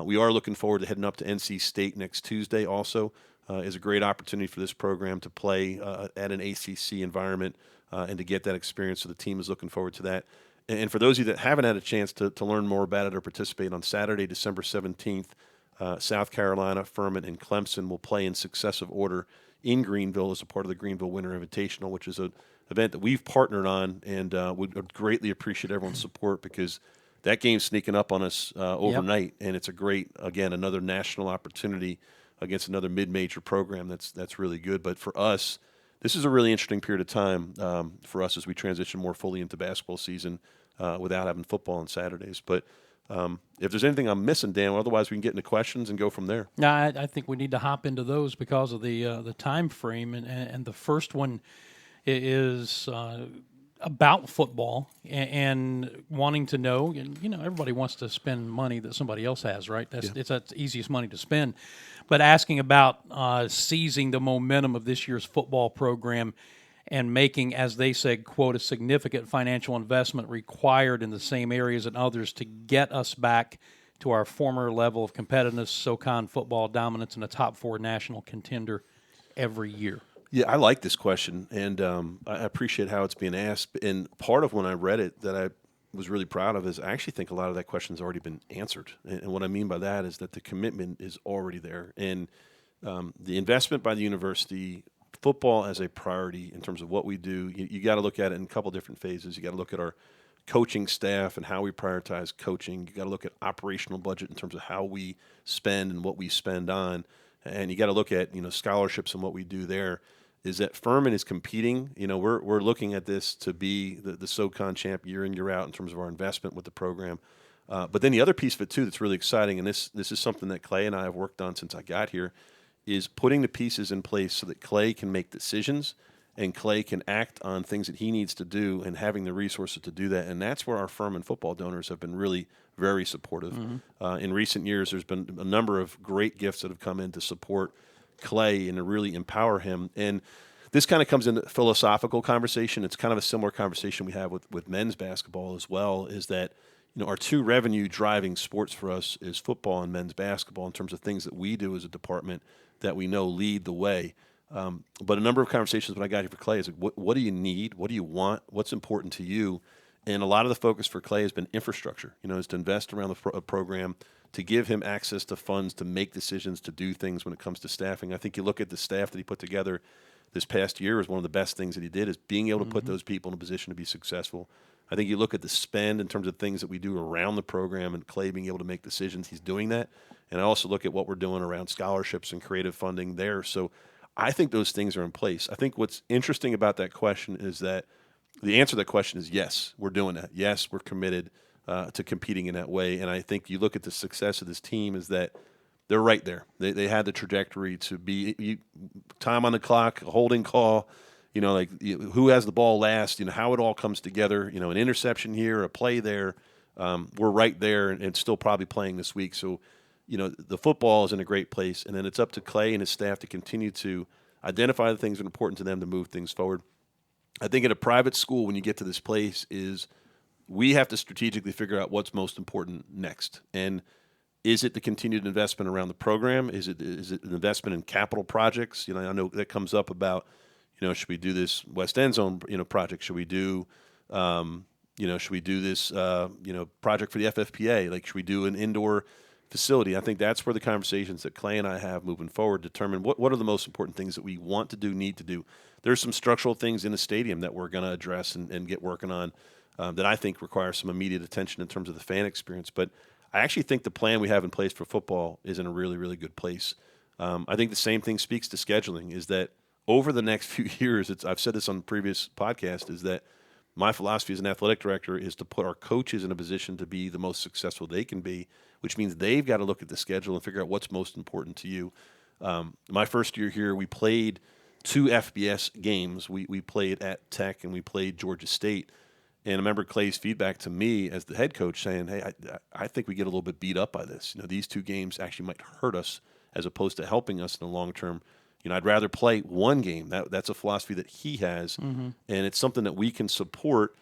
Speaker 2: We are looking forward to heading up to NC State next Tuesday also. Is a great opportunity for this program to play at an ACC environment and to get that experience, so the team is looking forward to that. And for those of you that haven't had a chance to learn more about it or participate, on Saturday, December 17th, South Carolina, Furman, and Clemson will play in successive order in Greenville as a part of the Greenville Winter Invitational, which is an event that we've partnered on, and would greatly appreciate everyone's support, because that game's sneaking up on us overnight, and it's a great, again, another national opportunity against another mid-major program that's really good. But for us, this is a really interesting period of time for us as we transition more fully into basketball season without having football on Saturdays. But if there's anything I'm missing, Dan, otherwise we can get into questions and go from there.
Speaker 1: No, I think we need to hop into those because of the time frame, and the first one is about football and wanting to know. And everybody wants to spend money that somebody else has, right? It's the easiest money to spend. But asking about seizing the momentum of this year's football program and making, as they said, quote, a significant financial investment required in the same areas and others to get us back to our former level of competitiveness, SoCon football dominance, and a top 4 national contender every year.
Speaker 2: Yeah, I like this question, and I appreciate how it's being asked. And part of when I read it that I was really proud of is I actually think a lot of that question's already been answered. And what I mean by that is that the commitment is already there. And the investment by the university, football as a priority in terms of what we do, you got to look at it in a couple different phases. You got to look at our coaching staff and how we prioritize coaching. You got to look at operational budget in terms of how we spend and what we spend on. And you got to look at, scholarships and what we do there. Is that Furman is competing. We're looking at this to be the SoCon champ year in, year out in terms of our investment with the program. But then the other piece of it, too, that's really exciting, and this is something that Clay and I have worked on since I got here, is putting the pieces in place so that Clay can make decisions and Clay can act on things that he needs to do, and having the resources to do that. And that's where our Furman football donors have been really very supportive. Mm-hmm. In recent years, there's been a number of great gifts that have come in to support Clay and to really empower him. And this kind of comes into philosophical conversation. It's kind of a similar conversation we have with men's basketball as well, is that, our two revenue driving sports for us is football and men's basketball in terms of things that we do as a department that we know lead the way. But a number of conversations when I got here for Clay is like, what do you need? What do you want? What's important to you? And a lot of the focus for Clay has been infrastructure, is to invest around the program, to give him access to funds, to make decisions, to do things when it comes to staffing. I think you look at the staff that he put together this past year is one of the best things that he did, is being able to put those people in a position to be successful. I think you look at the spend in terms of things that we do around the program and Clay being able to make decisions, he's doing that. And I also look at what we're doing around scholarships and creative funding there. So I think those things are in place. I think what's interesting about that question is that the answer to that question is yes, we're doing that. Yes, we're committed to competing in that way. And I think you look at the success of this team is that they're right there. They had the trajectory to be time on the clock, a holding call, who has the ball last, how it all comes together, an interception here, a play there. We're right there and still probably playing this week. So, the football is in a great place. And then it's up to Clay and his staff to continue to identify the things that are important to them to move things forward. I think at a private school, when you get to this place, is we have to strategically figure out what's most important next. And is it the continued investment around the program? Is it an investment in capital projects? I know that comes up about, should we do this West End Zone, project? Should we do, should we do this, project for the FFPA? Like, should we do an indoor facility? I think that's where the conversations that Clay and I have moving forward determine what are the most important things that we want to do, need to do. There's some structural things in the stadium that we're going to address and get working on that I think require some immediate attention in terms of the fan experience. But I actually think the plan we have in place for football is in a really, really good place. I think the same thing speaks to scheduling, is that over the next few years, I've said this on the previous podcast, is that my philosophy as an athletic director is to put our coaches in a position to be the most successful they can be, which means they've got to look at the schedule and figure out what's most important to you. My first year here, we played 2 FBS games. We played at Tech and we played Georgia State. And I remember Clay's feedback to me as the head coach saying, hey, I think we get a little bit beat up by this. These 2 games actually might hurt us as opposed to helping us in the long term. I'd rather play 1 game. That's a philosophy that he has, and it's something that we can support.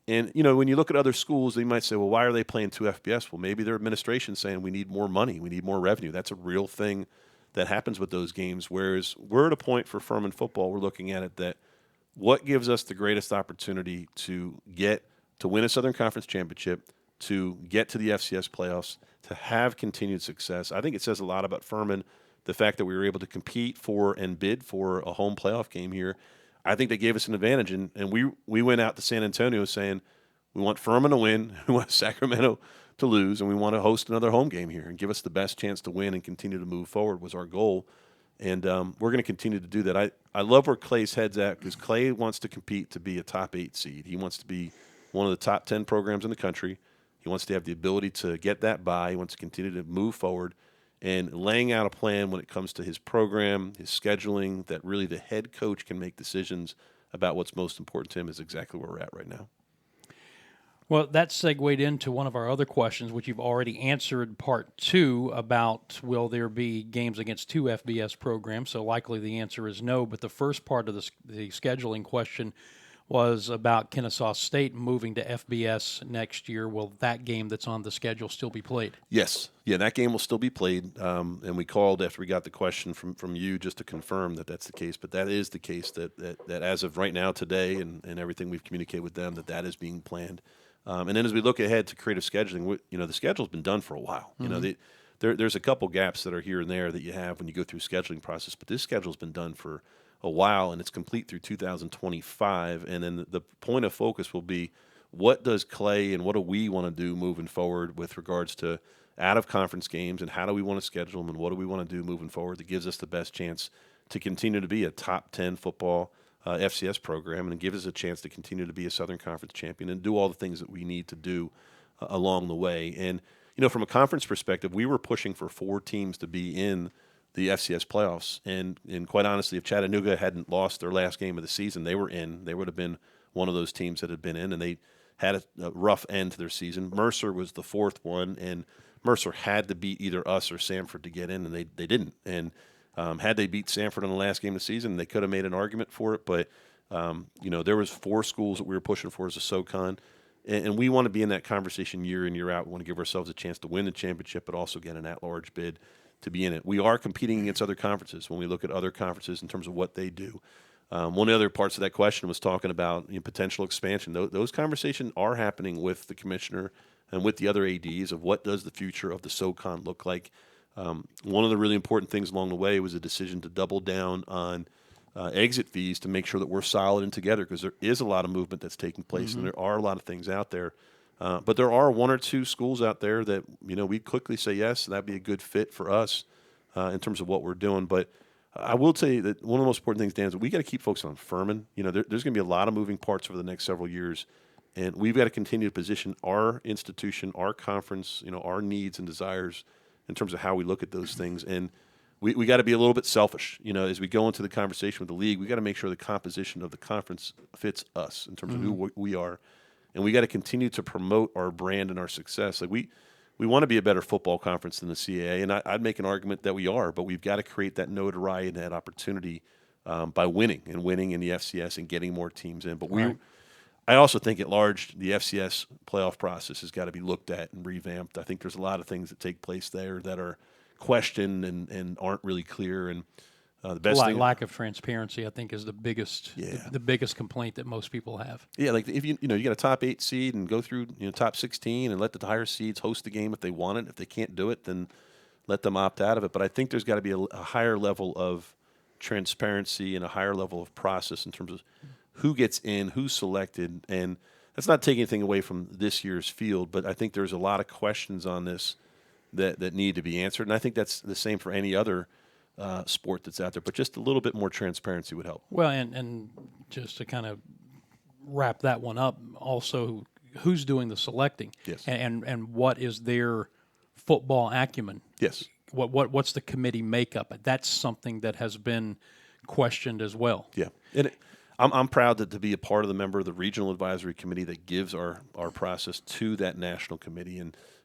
Speaker 2: And, when you look at other schools, they might say, well, why are they playing 2 FBS? Well, maybe their administration's saying we need more money, we need more revenue. That's a real thing that happens with those games, whereas we're at a point for Furman football, we're looking at it that what gives us the greatest opportunity to get to win a Southern Conference championship, to get to the FCS playoffs, to have continued success. I think it says a lot about Furman, the fact that we were able to compete for and bid for a home playoff game here. I think they gave us an advantage, and we went out to San Antonio saying we want Furman to win, we want Sacramento to lose, and we want to host another home game here and give us the best chance to win and continue to move forward was our goal. And we're going to continue to do that. I love where Clay's head's at, because Clay wants to compete to be a top 8 seed. He wants to be one of the top 10 programs in the country. He wants to have the ability to get that bye. He wants to continue to move forward. And laying out a plan when it comes to his program, his scheduling, that really the head coach can make decisions about what's most important to him is exactly where we're at right now.
Speaker 1: Well, that segued into one of our other questions, which you've already answered part 2 about will there be games against 2 FBS programs. So likely the answer is no. But the first part of the scheduling question was about Kennesaw State moving to FBS next year. Will that game that's on the schedule still be played?
Speaker 2: Yes. Yeah, that game will still be played. And we called after we got the question from you just to confirm that that's the case. But that is the case that as of right now, today, and everything we've communicated with them, that is being planned. And then as we look ahead to creative scheduling, the schedule's been done for a while. There's a couple gaps that are here and there that you have when you go through scheduling process, but this schedule's been done for a while, and it's complete through 2025. And then the point of focus will be, what does Clay and what do we want to do moving forward with regards to out-of-conference games, and how do we want to schedule them, and what do we want to do moving forward that gives us the best chance to continue to be a top 10 football FCS program, and give us a chance to continue to be a Southern Conference champion and do all the things that we need to do along the way. And, from a conference perspective, we were pushing for 4 teams to be in the FCS playoffs. And quite honestly, if Chattanooga hadn't lost their last game of the season, they were in. They would have been one of those teams that had been in, and they had a rough end to their season. Mercer was the 4th one, and Mercer had to beat either us or Samford to get in, and they didn't. And Had they beat Sanford in the last game of the season, they could have made an argument for it. But there was 4 schools that we were pushing for as a SoCon, and we want to be in that conversation year in, year out. We want to give ourselves a chance to win the championship, but also get an at-large bid to be in it. We are competing against other conferences when we look at other conferences in terms of what they do. One of the other parts of that question was talking about potential expansion. Those conversations are happening with the commissioner and with the other ADs of what does the future of the SoCon look like. One of the really important things along the way was a decision to double down on exit fees to make sure that we're solid and together, because there is a lot of movement that's taking place and there are a lot of things out there. But there are 1 or 2 schools out there that we quickly say yes, that'd be a good fit for us in terms of what we're doing. But I will tell you that one of the most important things, Dan, is that we got to keep focusing on Furman. There's going to be a lot of moving parts over the next several years, and we've got to continue to position our institution, our conference, our needs and desires in terms of how we look at those things. And we got to be a little bit selfish. As we go into the conversation with the league, we got to make sure the composition of the conference fits us in terms of who we are. And we got to continue to promote our brand and our success. Like we want to be a better football conference than the CAA, and I'd make an argument that we are, but we've got to create that notoriety and that opportunity by winning in the FCS and getting more teams in. But I also think at large, the FCS playoff process has got to be looked at and revamped. I think there's a lot of things that take place there that are questioned and aren't really clear. And the best thing,
Speaker 1: lack of transparency, I think, is the biggest the biggest complaint that most people have.
Speaker 2: Yeah, like if you get a top 8 seed and go through top 16 and let the higher seeds host the game if they want it. If they can't do it, then let them opt out of it. But I think there's got to be a higher level of transparency and a higher level of process in terms of who gets in, who's selected, and that's not taking anything away from this year's field, but I think there's a lot of questions on this that need to be answered, and I think that's the same for any other sport that's out there, but just a little bit more transparency would help.
Speaker 1: Well, and just to kind of wrap that one up, also, who's doing the selecting?
Speaker 2: Yes.
Speaker 1: And what is their football acumen?
Speaker 2: Yes.
Speaker 1: What's the committee makeup? That's something that has been questioned as well.
Speaker 2: Yeah. And I'm proud to be a part of the member of the regional advisory committee that gives our process to that national committee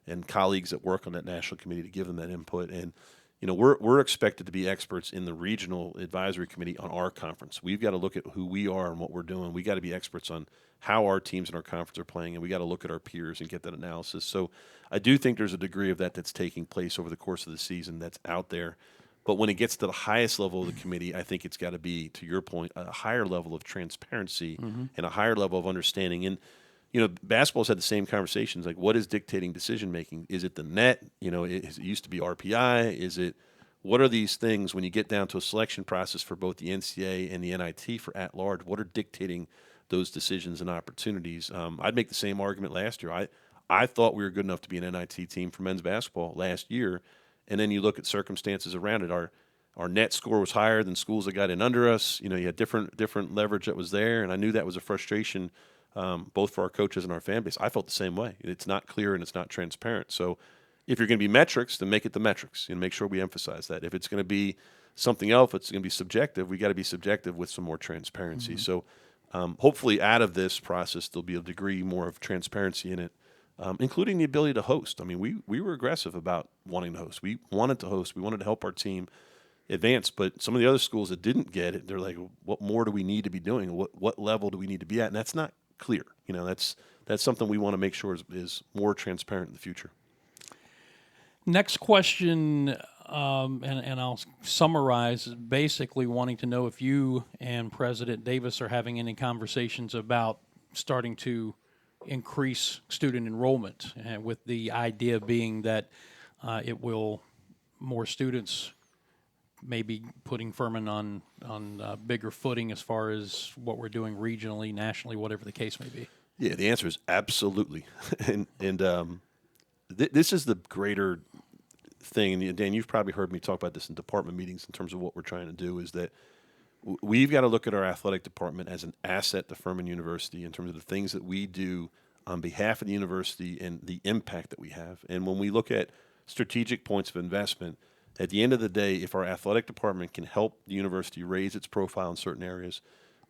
Speaker 2: and colleagues that work on that national committee to give them that input. And we're expected to be experts in the regional advisory committee on our conference. We've got to look at who we are and what we're doing. We got to be experts on how our teams in our conference are playing, and we got to look at our peers and get that analysis. So I do think there's a degree of that's taking place over the course of the season that's out there. But when it gets to the highest level of the committee, I think it's got to be, to your point, a higher level of transparency and a higher level of understanding. And basketball's had the same conversations. Like, what is dictating decision making? Is it the net? It used to be RPI. What are these things when you get down to a selection process for both the NCAA and the NIT for at large? What are dictating those decisions and opportunities? I'd make the same argument last year. I thought we were good enough to be an NIT team for men's basketball last year. And then you look at circumstances around it. Our net score was higher than schools that got in under us. You had different leverage that was there, and I knew that was a frustration both for our coaches and our fan base. I felt the same way. It's not clear and it's not transparent. So if you're going to be metrics, then make it the metrics and make sure we emphasize that. If it's going to be something else, it's going to be subjective. We got to be subjective with some more transparency. So hopefully out of this process, there'll be a degree more of transparency in it. Including the ability to host. I mean, we were aggressive about wanting to host. We wanted to host. We wanted to help our team advance. But some of the other schools that didn't get it, they're like, what more do we need to be doing? What level do we need to be at? And that's not clear. That's something we want to make sure is more transparent in the future.
Speaker 1: Next question, and I'll summarize, is basically wanting to know if you and President Davis are having any conversations about starting to increase student enrollment, with the idea being that it will more students maybe putting Furman on bigger footing as far as what we're doing regionally, nationally, whatever the case may be.
Speaker 2: Yeah, the answer is absolutely. and this is the greater thing. And Dan, you've probably heard me talk about this in department meetings in terms of what we're trying to do, is that we've got to look at our athletic department as an asset to Furman University in terms of the things that we do on behalf of the university and the impact that we have. And when we look at strategic points of investment, at the end of the day, if our athletic department can help the university raise its profile in certain areas,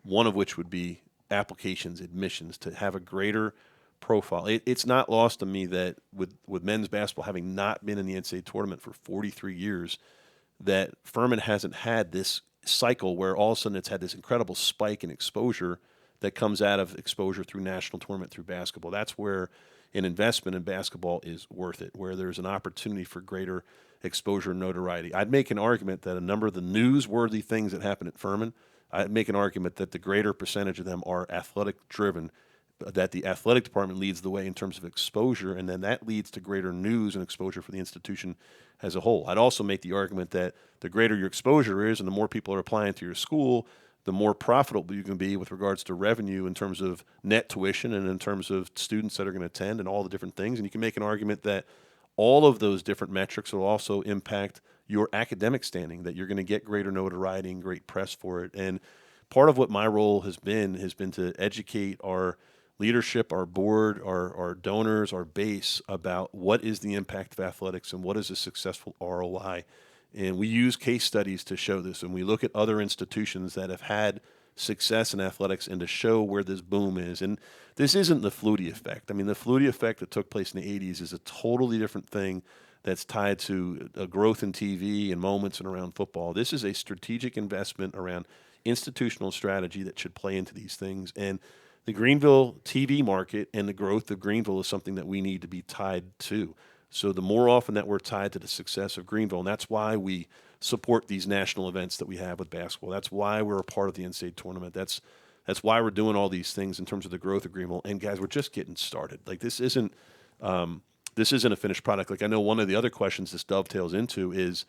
Speaker 2: one of which would be applications, admissions, to have a greater profile. It's not lost to me that with men's basketball having not been in the NCAA tournament for 43 years, that Furman hasn't had this cycle where all of a sudden it's had this incredible spike in exposure that comes out of exposure through national tournament, through basketball. That's where an investment in basketball is worth it, where there's an opportunity for greater exposure and notoriety. I'd make an argument that a number of the newsworthy things that happen at Furman, I'd make an argument that the greater percentage of them are athletic-driven, that the athletic department leads the way in terms of exposure, and then that leads to greater news and exposure for the institution as a whole. I'd also make the argument that the greater your exposure is and the more people are applying to your school, the more profitable you can be with regards to revenue in terms of net tuition and in terms of students that are going to attend and all the different things. And you can make an argument that all of those different metrics will also impact your academic standing, that you're going to get greater notoriety and great press for it. And part of what my role has been to educate our leadership, our board, our donors, our base about what is the impact of athletics and what is a successful ROI. And we use case studies to show this, and we look at other institutions that have had success in athletics and to show where this boom is. And this isn't the Flutie effect. I mean, the Flutie effect that took place in the 80s is a totally different thing that's tied to a growth in TV and moments and around football. This is a strategic investment around institutional strategy that should play into these things. And the Greenville TV market and the growth of Greenville is something that we need to be tied to. So the more often that we're tied to the success of Greenville, and that's why we support these national events that we have with basketball. That's why we're a part of the NCAA tournament. That's why we're doing all these things in terms of the growth of Greenville. And guys, we're just getting started. Like this isn't a finished product. Like I know one of the other questions this dovetails into is,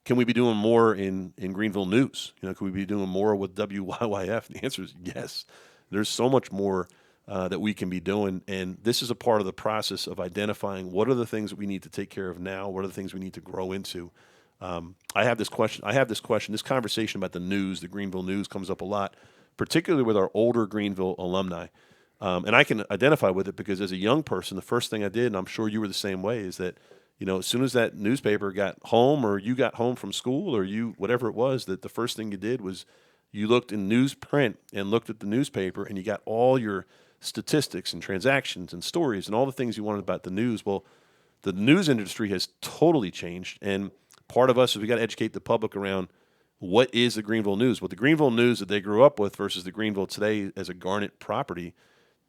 Speaker 2: can we be doing more in Greenville news? You know, can we be doing more with WYYF? And the answer is yes. There's so much more that we can be doing, and this is a part of the process of identifying what are the things that we need to take care of now, what are the things we need to grow into. I have this question, this conversation about the news, the Greenville news comes up a lot, particularly with our older Greenville alumni. And I can identify with it because as a young person, the first thing I did, and I'm sure you were the same way, is that, you know, as soon as that newspaper got home or you got home from school or you, whatever it was, that the first thing you did was you looked in newsprint and looked at the newspaper and you got all your statistics and transactions and stories and all the things you wanted about the news. Well, the news industry has totally changed, and part of us is we got to educate the public around what is the Greenville news. Well, the Greenville news that they grew up with versus the Greenville today as a Garnet property,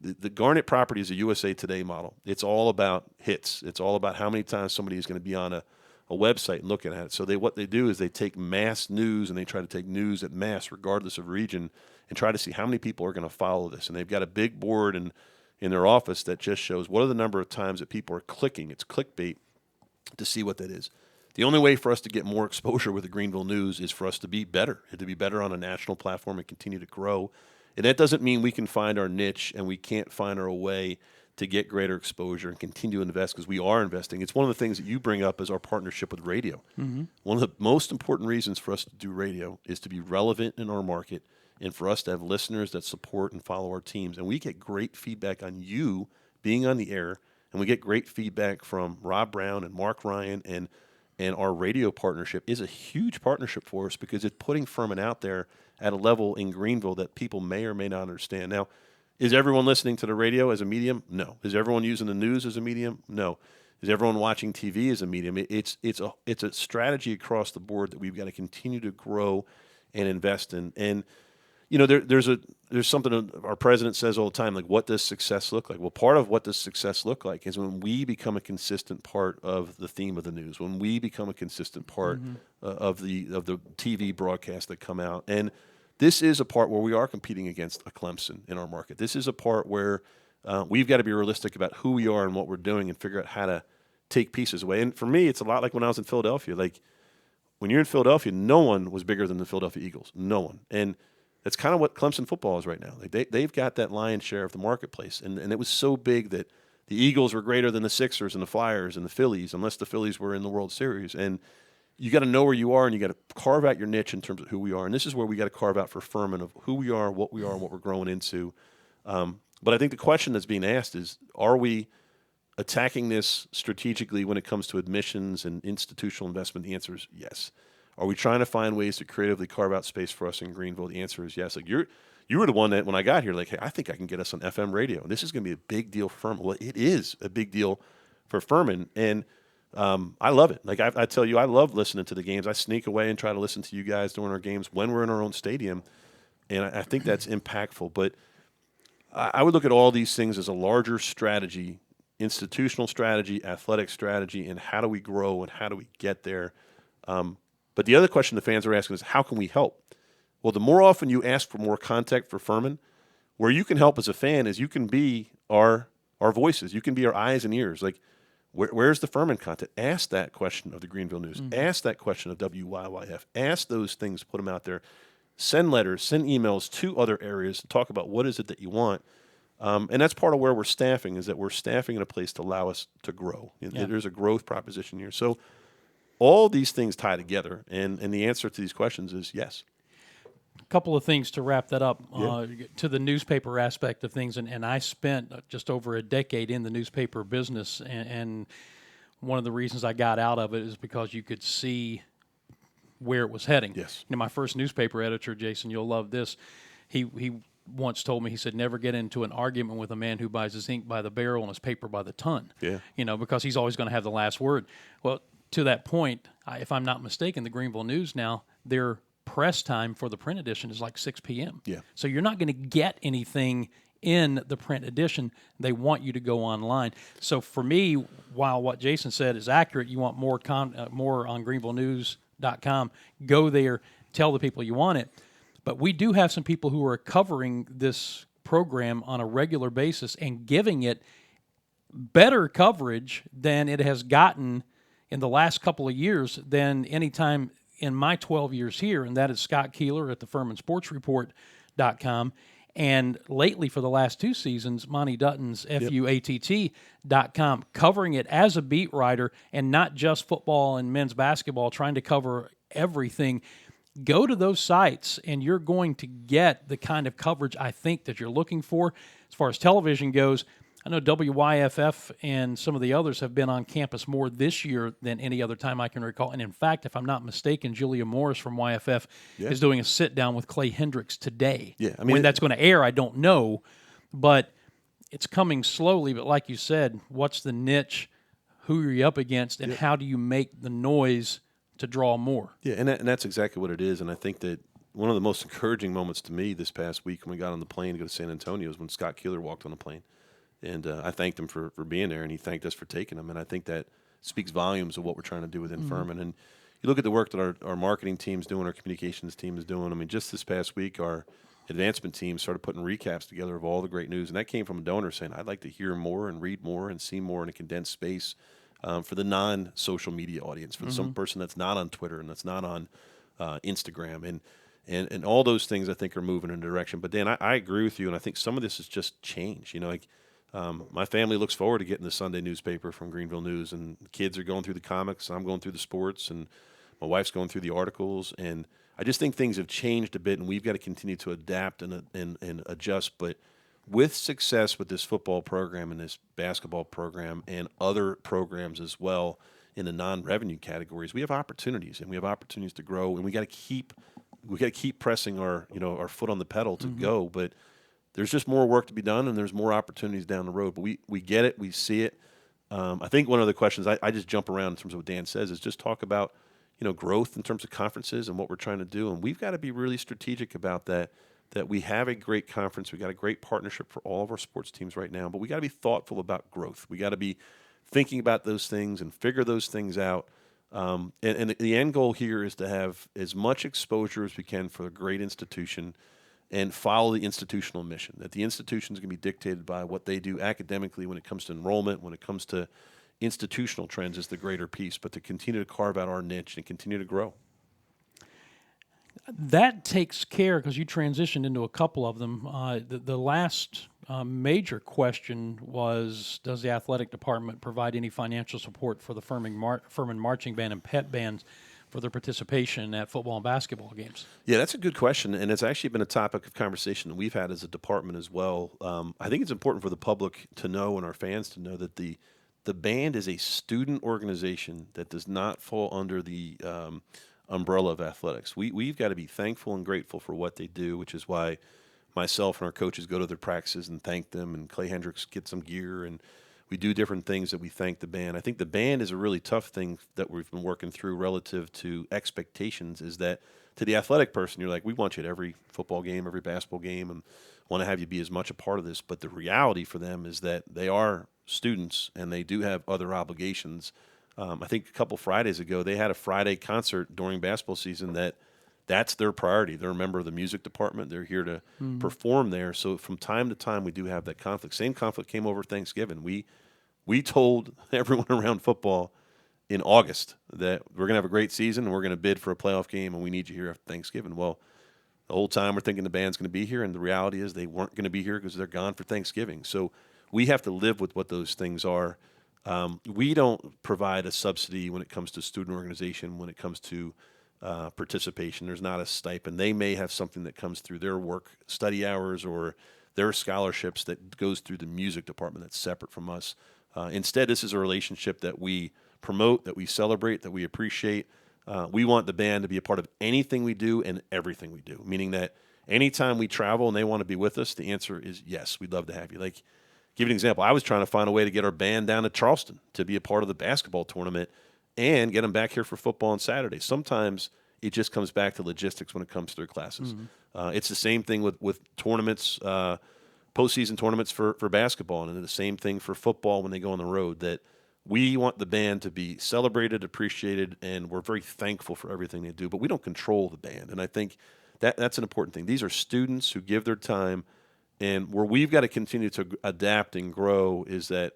Speaker 2: the Garnet property is a USA Today model. It's all about hits. It's all about how many times somebody is going to be on a website and looking at it. So what they do is they take mass news and they try to take news at mass, regardless of region, and try to see how many people are going to follow this. And they've got a big board in their office that just shows what are the number of times that people are clicking. It's clickbait to see what that is. The only way for us to get more exposure with the Greenville news is for us to be better, and to be better on a national platform and continue to grow. And that doesn't mean we can find our niche and we can't find our way to get greater exposure and continue to invest, because we are investing. It's one of the things that you bring up as our partnership with radio. Mm-hmm. One of the most important reasons for us to do radio is to be relevant in our market and for us to have listeners that support and follow our teams. And we get great feedback on you being on the air, and we get great feedback from Rob Brown and Mark Ryan, and our radio partnership is a huge partnership for us because it's putting Furman out there at a level in Greenville that people may or may not understand. Now, is everyone listening to the radio as a medium? No. Is everyone using the news as a medium? No. Is everyone watching TV as a medium? It's a strategy across the board that we've got to continue to grow and invest in. And you know, there's something our president says all the time, like, what does success look like? Well, part of what does success look like is when we become a consistent part of the theme of the news, when we become a consistent part of the TV broadcasts that come out. And this is a part where we are competing against a Clemson in our market. This is a part where we've got to be realistic about who we are and what we're doing and figure out how to take pieces away. And for me, it's a lot like when I was in Philadelphia. Like, when you're in Philadelphia, no one was bigger than the Philadelphia Eagles. No one. And that's kind of what Clemson football is right now. Like they've got that lion's share of the marketplace. And it was so big that the Eagles were greater than the Sixers and the Flyers and the Phillies, unless the Phillies were in the World Series. And you got to know where you are, and you got to carve out your niche in terms of who we are. And this is where we got to carve out for Furman of who we are, and what we're growing into. But I think the question that's being asked is, are we attacking this strategically when it comes to admissions and institutional investment? The answer is yes. Are we trying to find ways to creatively carve out space for us in Greenville? The answer is yes. Like you were the one that when I got here, like, hey, I think I can get us on FM radio. This is going to be a big deal for Furman. Well, it is a big deal for Furman. And I love it. Like I tell you, I love listening to the games. I sneak away and try to listen to you guys during our games when we're in our own stadium, and I think that's impactful. But I would look at all these things as a larger strategy, institutional strategy, athletic strategy, and how do we grow and how do we get there. But the other question the fans are asking is, how can we help? Well, the more often you ask for more contact for Furman, where you can help as a fan is you can be our voices. You can be our eyes and ears. Like, where's the Furman content? Ask that question of the Greenville News. Ask that question of WYYF. Ask those things, put them out there. Send letters, send emails to other areas to talk about what is it that you want. And that's part of where we're staffing, is that we're staffing in a place to allow us to grow. Yeah. There's a growth proposition here. So all these things tie together, and the answer to these questions is yes.
Speaker 1: A couple of things to wrap that up to the newspaper aspect of things. And I spent just over a decade in the newspaper business, and one of the reasons I got out of it is because you could see where it was heading.
Speaker 2: Yes.
Speaker 1: My first newspaper editor, Jason, you'll love this. He once told me, he said, never get into an argument with a man who buys his ink by the barrel and his paper by the ton.
Speaker 2: Yeah.
Speaker 1: Because he's always going to have the last word. Well, to that point, if I'm not mistaken, the Greenville News now, their press time for the print edition is like 6 p.m.
Speaker 2: Yeah.
Speaker 1: So you're not going to get anything in the print edition. They want you to go online. So for me, while what Jason said is accurate, you want more on greenvillenews.com. Go there, tell the people you want it. But we do have some people who are covering this program on a regular basis and giving it better coverage than it has gotten in the last couple of years than any time in my 12 years here, and that is Scott Keeler at the FurmanSportsReport.com. And lately, for the last 2 seasons, Monty Dutton's FUATT.com, covering it as a beat writer and not just football and men's basketball, trying to cover everything. Go to those sites, and you're going to get the kind of coverage I think that you're looking for. As far as television goes, I know WYFF and some of the others have been on campus more this year than any other time I can recall. And in fact, if I'm not mistaken, Julia Morris from YFF is doing a sit-down with Clay Hendricks today.
Speaker 2: Yeah,
Speaker 1: when that's going to air, I don't know. But it's coming slowly. But like you said, what's the niche? Who are you up against? And how do you make the noise to draw more?
Speaker 2: Yeah, and that's exactly what it is. And I think that one of the most encouraging moments to me this past week when we got on the plane to go to San Antonio was when Scott Keeler walked on the plane. And I thanked him for being there, and he thanked us for taking him. And I think that speaks volumes of what we're trying to do within Furman. And you look at the work that our marketing team's doing, our communications team is doing. I mean, just this past week, our advancement team started putting recaps together of all the great news. And that came from a donor saying, I'd like to hear more and read more and see more in a condensed space for the non-social media audience, for some person that's not on Twitter and that's not on Instagram. And all those things, I think, are moving in a direction. But, Dan, I agree with you, and I think some of this is just change. My family looks forward to getting the Sunday newspaper from Greenville News, and the kids are going through the comics, I'm going through the sports, and my wife's going through the articles. And I just think things have changed a bit, and we've got to continue to adapt and adjust. But with success with this football program and this basketball program and other programs as well in the non-revenue categories, we have opportunities, and we have opportunities to grow, and we got to keep pressing our foot on the pedal to go. But there's just more work to be done, and there's more opportunities down the road. But we get it. We see it. I think one of the questions, I just jump around in terms of what Dan says, is just talk about, growth in terms of conferences and what we're trying to do. And we've got to be really strategic about that we have a great conference. We got a great partnership for all of our sports teams right now. But we got to be thoughtful about growth. We got to be thinking about those things and figure those things out. And the end goal here is to have as much exposure as we can for a great institution and follow the institutional mission, that the institution is going to be dictated by what they do academically when it comes to enrollment, when it comes to institutional trends is the greater piece, but to continue to carve out our niche and continue to grow.
Speaker 1: That takes care, because you transitioned into a couple of them. The last major question was, does the athletic department provide any financial support for the Furman marching band and pep bands for their participation at football and basketball games?
Speaker 2: Yeah, that's a good question, and it's actually been a topic of conversation that we've had as a department as well. I think it's important for the public to know and our fans to know that the band is a student organization that does not fall under the umbrella of athletics. We've got to be thankful and grateful for what they do, which is why myself and our coaches go to their practices and thank them, and Clay Hendricks gets some gear, and we do different things that we thank the band. I think the band is a really tough thing that we've been working through relative to expectations, is that to the athletic person, you're like, we want you at every football game, every basketball game, and want to have you be as much a part of this. But the reality for them is that they are students and they do have other obligations. I think a couple Fridays ago, they had a Friday concert during basketball season that's their priority. They're a member of the music department. They're here to perform there. So from time to time, we do have that conflict. Same conflict came over Thanksgiving. We told everyone around football in August that we're going to have a great season and we're going to bid for a playoff game and we need you here after Thanksgiving. Well, the whole time we're thinking the band's going to be here, and the reality is they weren't going to be here because they're gone for Thanksgiving. So we have to live with what those things are. We don't provide a subsidy when it comes to student organization, when it comes to participation. There's not a stipend. They may have something that comes through their work study hours or their scholarships that goes through the music department that's separate from us. Instead, this is a relationship that we promote, that we celebrate, that we appreciate. We want the band to be a part of anything we do and everything we do, meaning that anytime we travel and they want to be with us, the answer is yes, we'd love to have you. Like, give you an example. I was trying to find a way to get our band down to Charleston to be a part of the basketball tournament and get them back here for football on Saturday. Sometimes it just comes back to logistics when it comes to their classes. It's the same thing with tournaments, postseason tournaments for basketball, and the same thing for football when they go on the road, that we want the band to be celebrated, appreciated, and we're very thankful for everything they do. But we don't control the band, and I think that's an important thing. These are students who give their time, and where we've got to continue to adapt and grow is that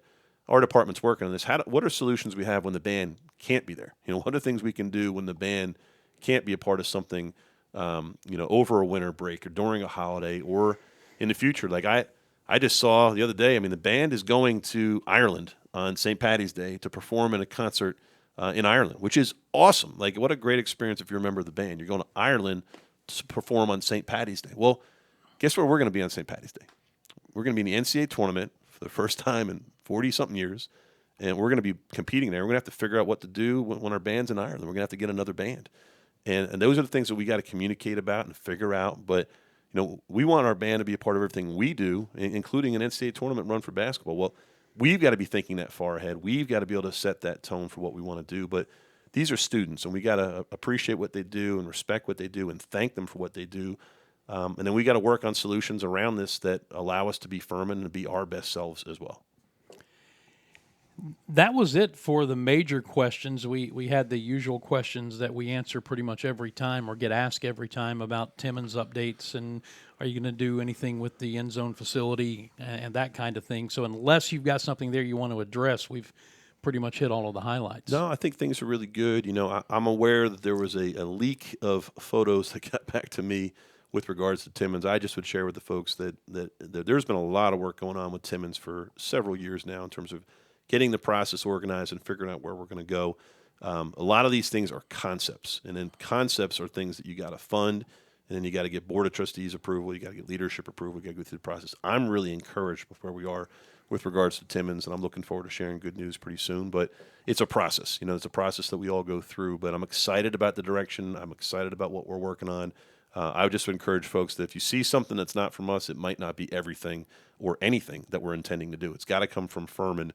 Speaker 2: our department's working on this. What are solutions we have when the band can't be there? What are things we can do when the band can't be a part of something, over a winter break or during a holiday or in the future? Like I just saw the other day, the band is going to Ireland on St. Paddy's Day to perform in a concert in Ireland, which is awesome. Like, what a great experience if you're a member of the band. You're going to Ireland to perform on St. Paddy's Day. Well, guess where we're going to be on St. Paddy's Day? We're going to be in the NCAA tournament for the first time in 40-something years, and we're going to be competing there. We're going to have to figure out what to do when our band's in Ireland. We're going to have to get another band. And those are the things that we got to communicate about and figure out. But, we want our band to be a part of everything we do, including an NCAA tournament run for basketball. Well, we've got to be thinking that far ahead. We've got to be able to set that tone for what we want to do. But these are students, and we got to appreciate what they do and respect what they do and thank them for what they do. And then we got to work on solutions around this that allow us to be Furman and be our best selves as well.
Speaker 1: That was it for the major questions. We had the usual questions that we answer pretty much every time or get asked every time about Timmons updates and are you going to do anything with the end zone facility and that kind of thing. So unless you've got something there you want to address, we've pretty much hit all of the highlights.
Speaker 2: No, I think things are really good. I'm aware that there was a leak of photos that got back to me with regards to Timmons. I just would share with the folks that there's been a lot of work going on with Timmons for several years now in terms of getting the process organized and figuring out where we're going to go. A lot of these things are concepts, and then concepts are things that you got to fund, and then you got to get board of trustees approval, you got to get leadership approval, you got to go through the process. I'm really encouraged with where we are with regards to Timmons, and I'm looking forward to sharing good news pretty soon. But it's a process. It's a process that we all go through. But I'm excited about the direction. I'm excited about what we're working on. I would just encourage folks that if you see something that's not from us, it might not be everything or anything that we're intending to do. It's got to come from Furman.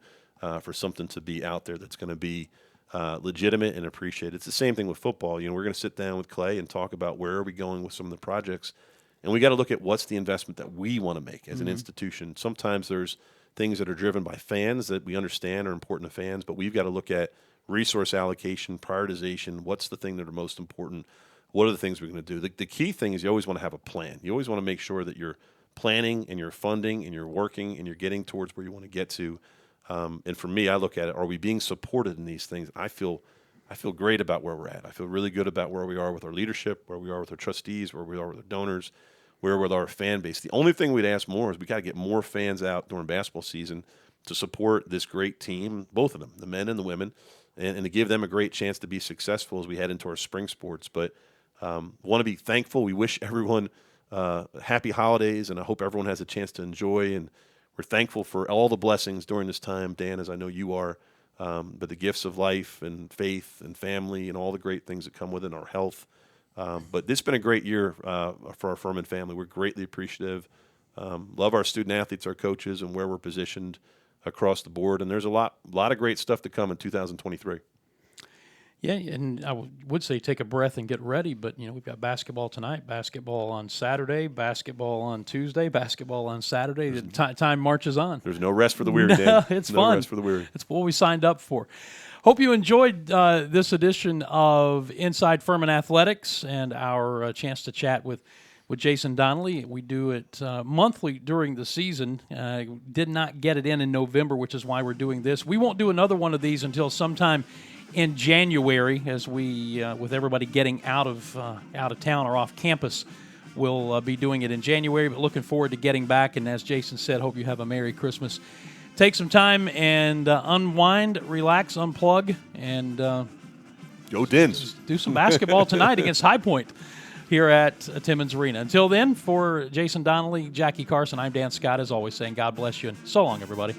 Speaker 2: For something to be out there that's going to be legitimate and appreciated. It's the same thing with football. We're going to sit down with Clay and talk about where are we going with some of the projects, and we got to look at what's the investment that we want to make as an institution. Sometimes there's things that are driven by fans that we understand are important to fans, but we've got to look at resource allocation, prioritization, what's the thing that are most important, what are the things we're going to do. The key thing is you always want to have a plan. You always want to make sure that you're planning and you're funding and you're working and you're getting towards where you want to get to. And for me, I look at it, are we being supported in these things? I feel great about where we're at. I feel really good about where we are with our leadership, where we are with our trustees, where we are with our donors, where with our fan base. The only thing we'd ask more is we got to get more fans out during basketball season to support this great team, both of them, the men and the women, and to give them a great chance to be successful as we head into our spring sports. But want to be thankful. We wish everyone happy holidays, and I hope everyone has a chance to enjoy, and we're thankful for all the blessings during this time, Dan, as I know you are, but the gifts of life and faith and family and all the great things that come with it, our health. But this has been a great year for our Furman family. We're greatly appreciative. Love our student athletes, our coaches, and where we're positioned. across the board, and there's a lot of great stuff to come in 2023.
Speaker 1: Yeah, and I would say take a breath and get ready, but, we've got basketball tonight, basketball on Saturday, basketball on Tuesday, basketball on Saturday. The time marches on.
Speaker 2: There's no rest for the weary,
Speaker 1: No,
Speaker 2: Dan.
Speaker 1: it's
Speaker 2: no
Speaker 1: fun.
Speaker 2: Rest for the weary.
Speaker 1: It's what we signed up for. Hope you enjoyed this edition of Inside Furman Athletics and our chance to chat with Jason Donnelly. We do it monthly during the season. Did not get it in November, which is why we're doing this. We won't do another one of these until sometime in January, as we, with everybody getting out of town or off campus, we'll be doing it in January. But looking forward to getting back. And as Jason said, hope you have a Merry Christmas. Take some time and unwind, relax, unplug, and
Speaker 2: go Dins.
Speaker 1: Do some basketball tonight against High Point here at Timmons Arena. Until then, for Jason Donnelly, Jackie Carson, I'm Dan Scott, as always, saying God bless you, and so long, everybody.